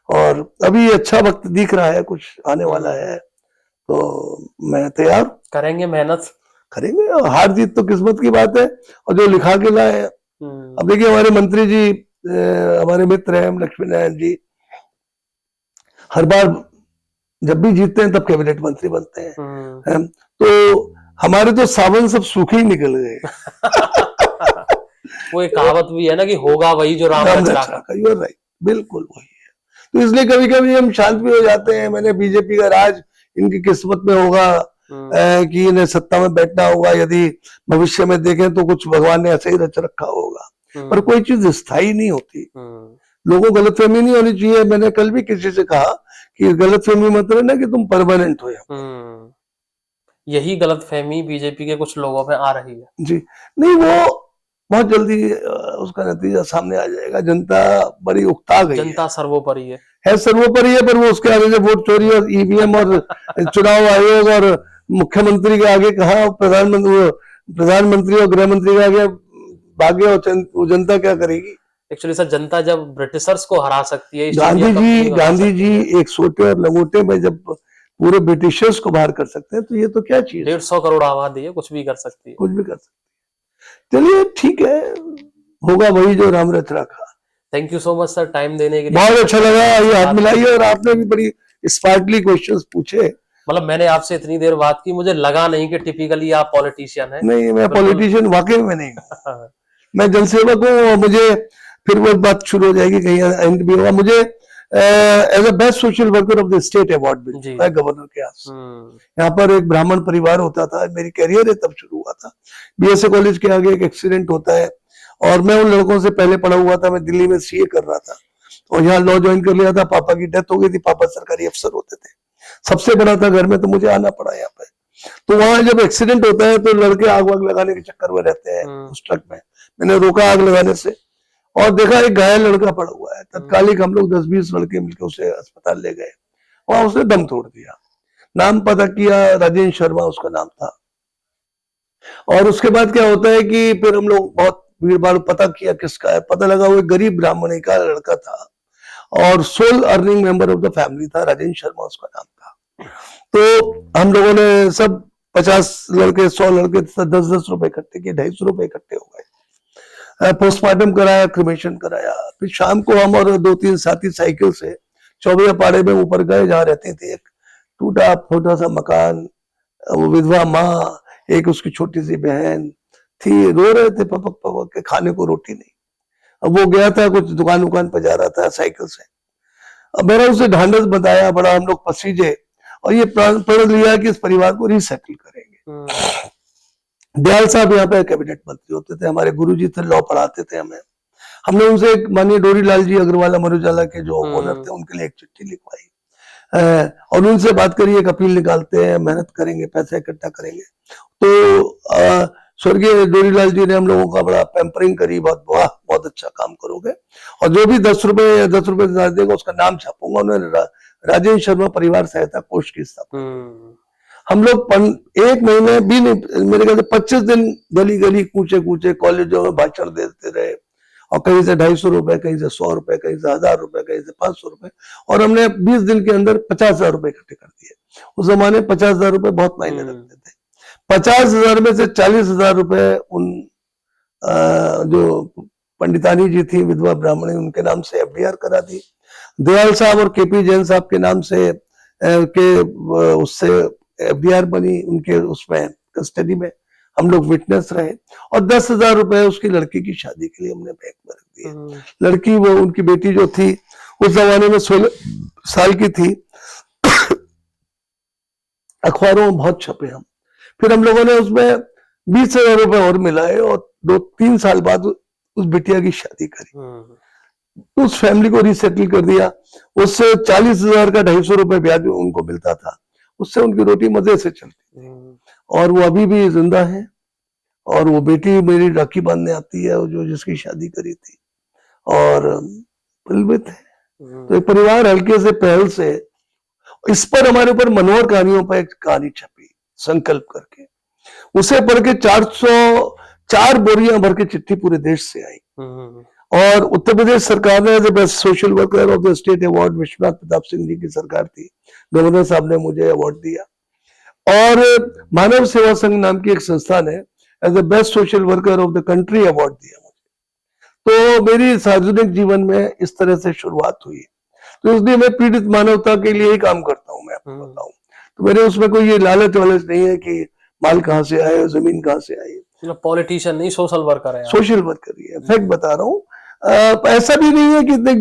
और अभी अच्छा वक्त दिख रहा है, कुछ आने वाला है, तो मैं तैयार, करेंगे मेहनत, करेंगे। और हार जीत तो किस्मत की बात है, और जो लिखा के लाए। अब देखिए हमारे मंत्री जी, हमारे मित्र हैं लक्ष्मी नारायण जी, हर बार जब भी जीतते हैं तब कैबिनेट मंत्री बनते हैं, तो हमारे तो सावन सब सूखे ही निकल गए। वो एक कहावत भी है ना कि होगा वही जो राम रच रखा, राइट, बिल्कुल वही है। तो इसलिए कभी कभी हम शांत भी हो जाते हैं। मैंने बीजेपी का राज इनकी किस्मत में होगा कि इन्हें सत्ता में बैठना होगा, यदि भविष्य में देखें तो कुछ भगवान ने ऐसे ही रच रखा होगा, पर कोई चीज स्थायी नहीं होती। लोगों को गलतफहमी नहीं होनी चाहिए। मैंने कल भी किसी से कहा कि गलतफहमी मतलब ना कि तुम परमानेंट हो। यही गलतफहमी बीजेपी के कुछ लोगों में आ रही है जी, नहीं वो बहुत जल्दी उसका नतीजा सामने आ जाएगा। जनता बड़ी उकता गई, जनता सर्वोपरि है सर्वोपरि है, पर वो उसके आगे से वोट चोरी और ईवीएम और चुनाव आयोग और मुख्यमंत्री के आगे कहा, प्रधानमंत्री और गृह मंत्री के आगे भाग्य, और जनता क्या करेगी। एक्चुअली सर, जनता जब ब्रिटिशर्स को हरा सकती है, गांधी जी एक सोटे और लंगोटे में जब पूरे ब्रिटिशर्स को बाहर कर सकते हैं, तो ये तो क्या चीज, 150 करोड़ आबादी है, कुछ भी कर सकती है, कुछ भी कर सकती है। चलिए ठीक है, होगा वही जो राम रच रखा। Thank you so much sir time देने के लिए, बहुत अच्छा लगा, ये हाथ मिलाइए। और आपने भी बड़ी स्मार्टली क्वेश्चंस पूछे। मतलब मैंने आपसे इतनी देर बात की, मुझे लगा नहीं कि टिपिकली आप पॉलिटिशियन हैं। नहीं, मैं पॉलिटिशियन वाकई में नहीं हूँ। मैं जनसेवक हूँ, और मुझे फिर वो बात शुरू हो जाएगी, कहीं एंड भी होगा। मुझे as a best social worker of the state award मिला है गवर्नर के यहाँ। यहाँ पर एक ब्राह्मण परिवार होता था, मेरी कैरियर है तब शुरू हुआ था। बीएसए कॉलेज के आगे एक एक्सीडेंट होता है, और मैं उन लड़कों से पहले पढ़ा हुआ था, मैं दिल्ली में सीए कर रहा था, और यहाँ लॉ ज्वाइन कर लिया था। पापा की डेथ हो गई थी, पापा सरकारी अफसर होते थे, सबसे बड़ा था घर में, तो मुझे आना पड़ा यहाँ पे। तो वहां जब एक्सीडेंट होता है तो लड़के आग वाग लगाने के चक्कर में रहते हैं उस ट्रक में। मैंने रोका आग लगाने से, और देखा एक घायल लड़का पड़ा हुआ है। तत्कालिक हम लोग 10-20 लड़के मिलकर उसे अस्पताल ले गए, वहां उसने दम तोड़ दिया। नाम पता किया, राजेंद्र शर्मा उसका नाम था। और उसके बाद क्या होता है कि फिर हम लोग बहुत भीड़ भाड़, पता किया किसका है, पता लगा वो एक गरीब ब्राह्मणी का लड़का था, और sole earning member of the family था, राजेंद्र शर्मा उसका नाम था। तो हम लोगों ने सब 50 लड़के, 100 लड़के 10-10 रुपए इकट्ठे किए, 250 रुपए इकट्ठे हो गए। पोस्टमार्टम कराया, क्रिमेशन कराया। फिर शाम को हम और 2-3 साथी साइकिल से चौबे पाड़े में ऊपर गए, जहाँ रहती थी एक टूटा फूटा सा मकान। वो विधवा माँ, एक उसकी छोटी सी बहन थी, रो रहे थे पपक पपक के, खाने को रोटी नहीं। अब वो गया था, कुछ दुकान पर जा रहा था साइकिल से। अब मैंने उसे ढांढस बताया, बड़ा हम लोग पसीजे, और ये प्रण लिया कि इस परिवार को रिसेटल करेंगे। दयाल साहब यहाँ पे कैबिनेट मंत्री होते थे, हमारे गुरुजी थे, लॉ पढ़ाते थे हमें। हमने उनसे एक माननीय डोरीलाल जी अग्रवाल अमर उजाला के जो ओनर थे, उनके लिए एक चिट्ठी लिखवाई, और उनसे बात करिए, एक अपील निकालते हैं, मेहनत करेंगे, पैसा इकट्ठा करेंगे। तो स्वर्गीय डोरीलाल जी ने हम लोगों का बड़ा पैम्परिंग करी, बहुत वाह बहुत अच्छा काम करोगे, और जो भी 10 रुपए देगा उसका नाम छापूंगा। उन्होंने राजेंद्र शर्मा परिवार सहायता कोष की स्थापना। हम लोग 1 महीने भी नहीं, मेरे ख्याल से 25 दिन गली गली कूचे कूचे कॉलेजों में भाषण देते रहे, और कहीं से 250 रुपए, कहीं से 100 रुपए, कहीं से 1000 रुपए, कहीं से 500 रुपए, और हमने 20 दिन के अंदर 50,000 रुपए इकट्ठे कर दिए। उस जमाने 50,000 रुपए बहुत मायने रखते थे। 50,000 में से 40,000 रुपए उन जो पंडितानी जी थी, विधवा ब्राह्मणी, उनके नाम से एफडीआर करा दी। दयाल साहब और केपी जैन साहब के नाम से उससे एफडीआर बनी, उनके उसमें कस्टडी में हम लोग विटनेस रहे, और 10,000 रुपए उसकी लड़की की शादी के लिए हमने बैंक में रख दिए। लड़की, वो उनकी बेटी जो थी उस जमाने में 16 साल की थी। अखबारों में बहुत छपे हम। फिर हम लोगों ने उसमें 20,000 रुपए और मिलाए, और 2-3 साल बाद उस बिटिया की शादी करी। उस फैमिली को रिसेटल कर दिया। उससे 40,000 का 250 रुपए ब्याज उनको मिलता था, उससे उनकी रोटी मजे से चलती थी, और वो अभी भी जिंदा है। और वो बेटी मेरी राखी बांधने आती है, जो जिसकी शादी करी थी, और है। तो एक परिवार हल्के से पहल से, इस पर हमारे ऊपर मनोहर कहानियों पर एक कहानी छपी, संकल्प करके। उसे पढ़ के 404 बोरियां भर के चिट्ठी पूरे देश से आई, और उत्तर प्रदेश सरकार ने the best social worker of the state award, Vishwanath Pratap Singh ji की सरकार थी, गवर्नर साहब ने मुझे अवार्ड दिया। और मानव सेवा संघ नाम की एक संस्था ने as the best social worker of the country award दिया मुझे। तो मेरी सार्वजनिक जीवन में इस तरह से शुरुआत हुई। तो इसलिए मैं पीड़ित मानवता के लिए ही काम करता हूँ, मैं आपको बताऊं। तो मेरे उसमें कोई ये लालच वालच नहीं है कि माल कहाँ से आए, जमीन कहाँ से आई। पॉलिटिशियन नहीं, सोशल वर्कर है। सोशल वर्कर ही है, फैक्ट बता रहा हूँ। ऐसा भी नहीं है कि इतने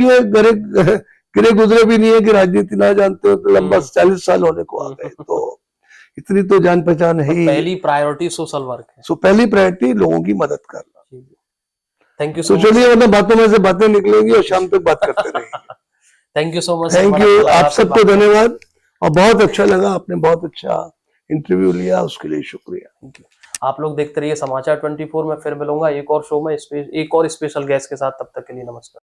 गिरे गुजरे भी नहीं है कि राजनीति ना जानते हो, तो लंबा 40 साल होने को आ गए, तो इतनी तो जान पहचान है ही। पहली प्रायोरिटी सोशल वर्क है। सो पहली प्रायोरिटी लोगों की मदद करना। Thank you so much. चलिए, मतलब बातों में से बातें निकलेंगी और शाम तक बात करते रहेंगे। Thank you so much. Thank you, आप सबको धन्यवाद, और बहुत अच्छा लगा, आपने बहुत अच्छा इंटरव्यू लिया, उसके लिए शुक्रिया। Thank you. आप लोग देखते रहिए समाचार 24 में, फिर मिलूंगा एक और शो में एक और स्पेशल गेस्ट के साथ। तब तक के लिए नमस्कार।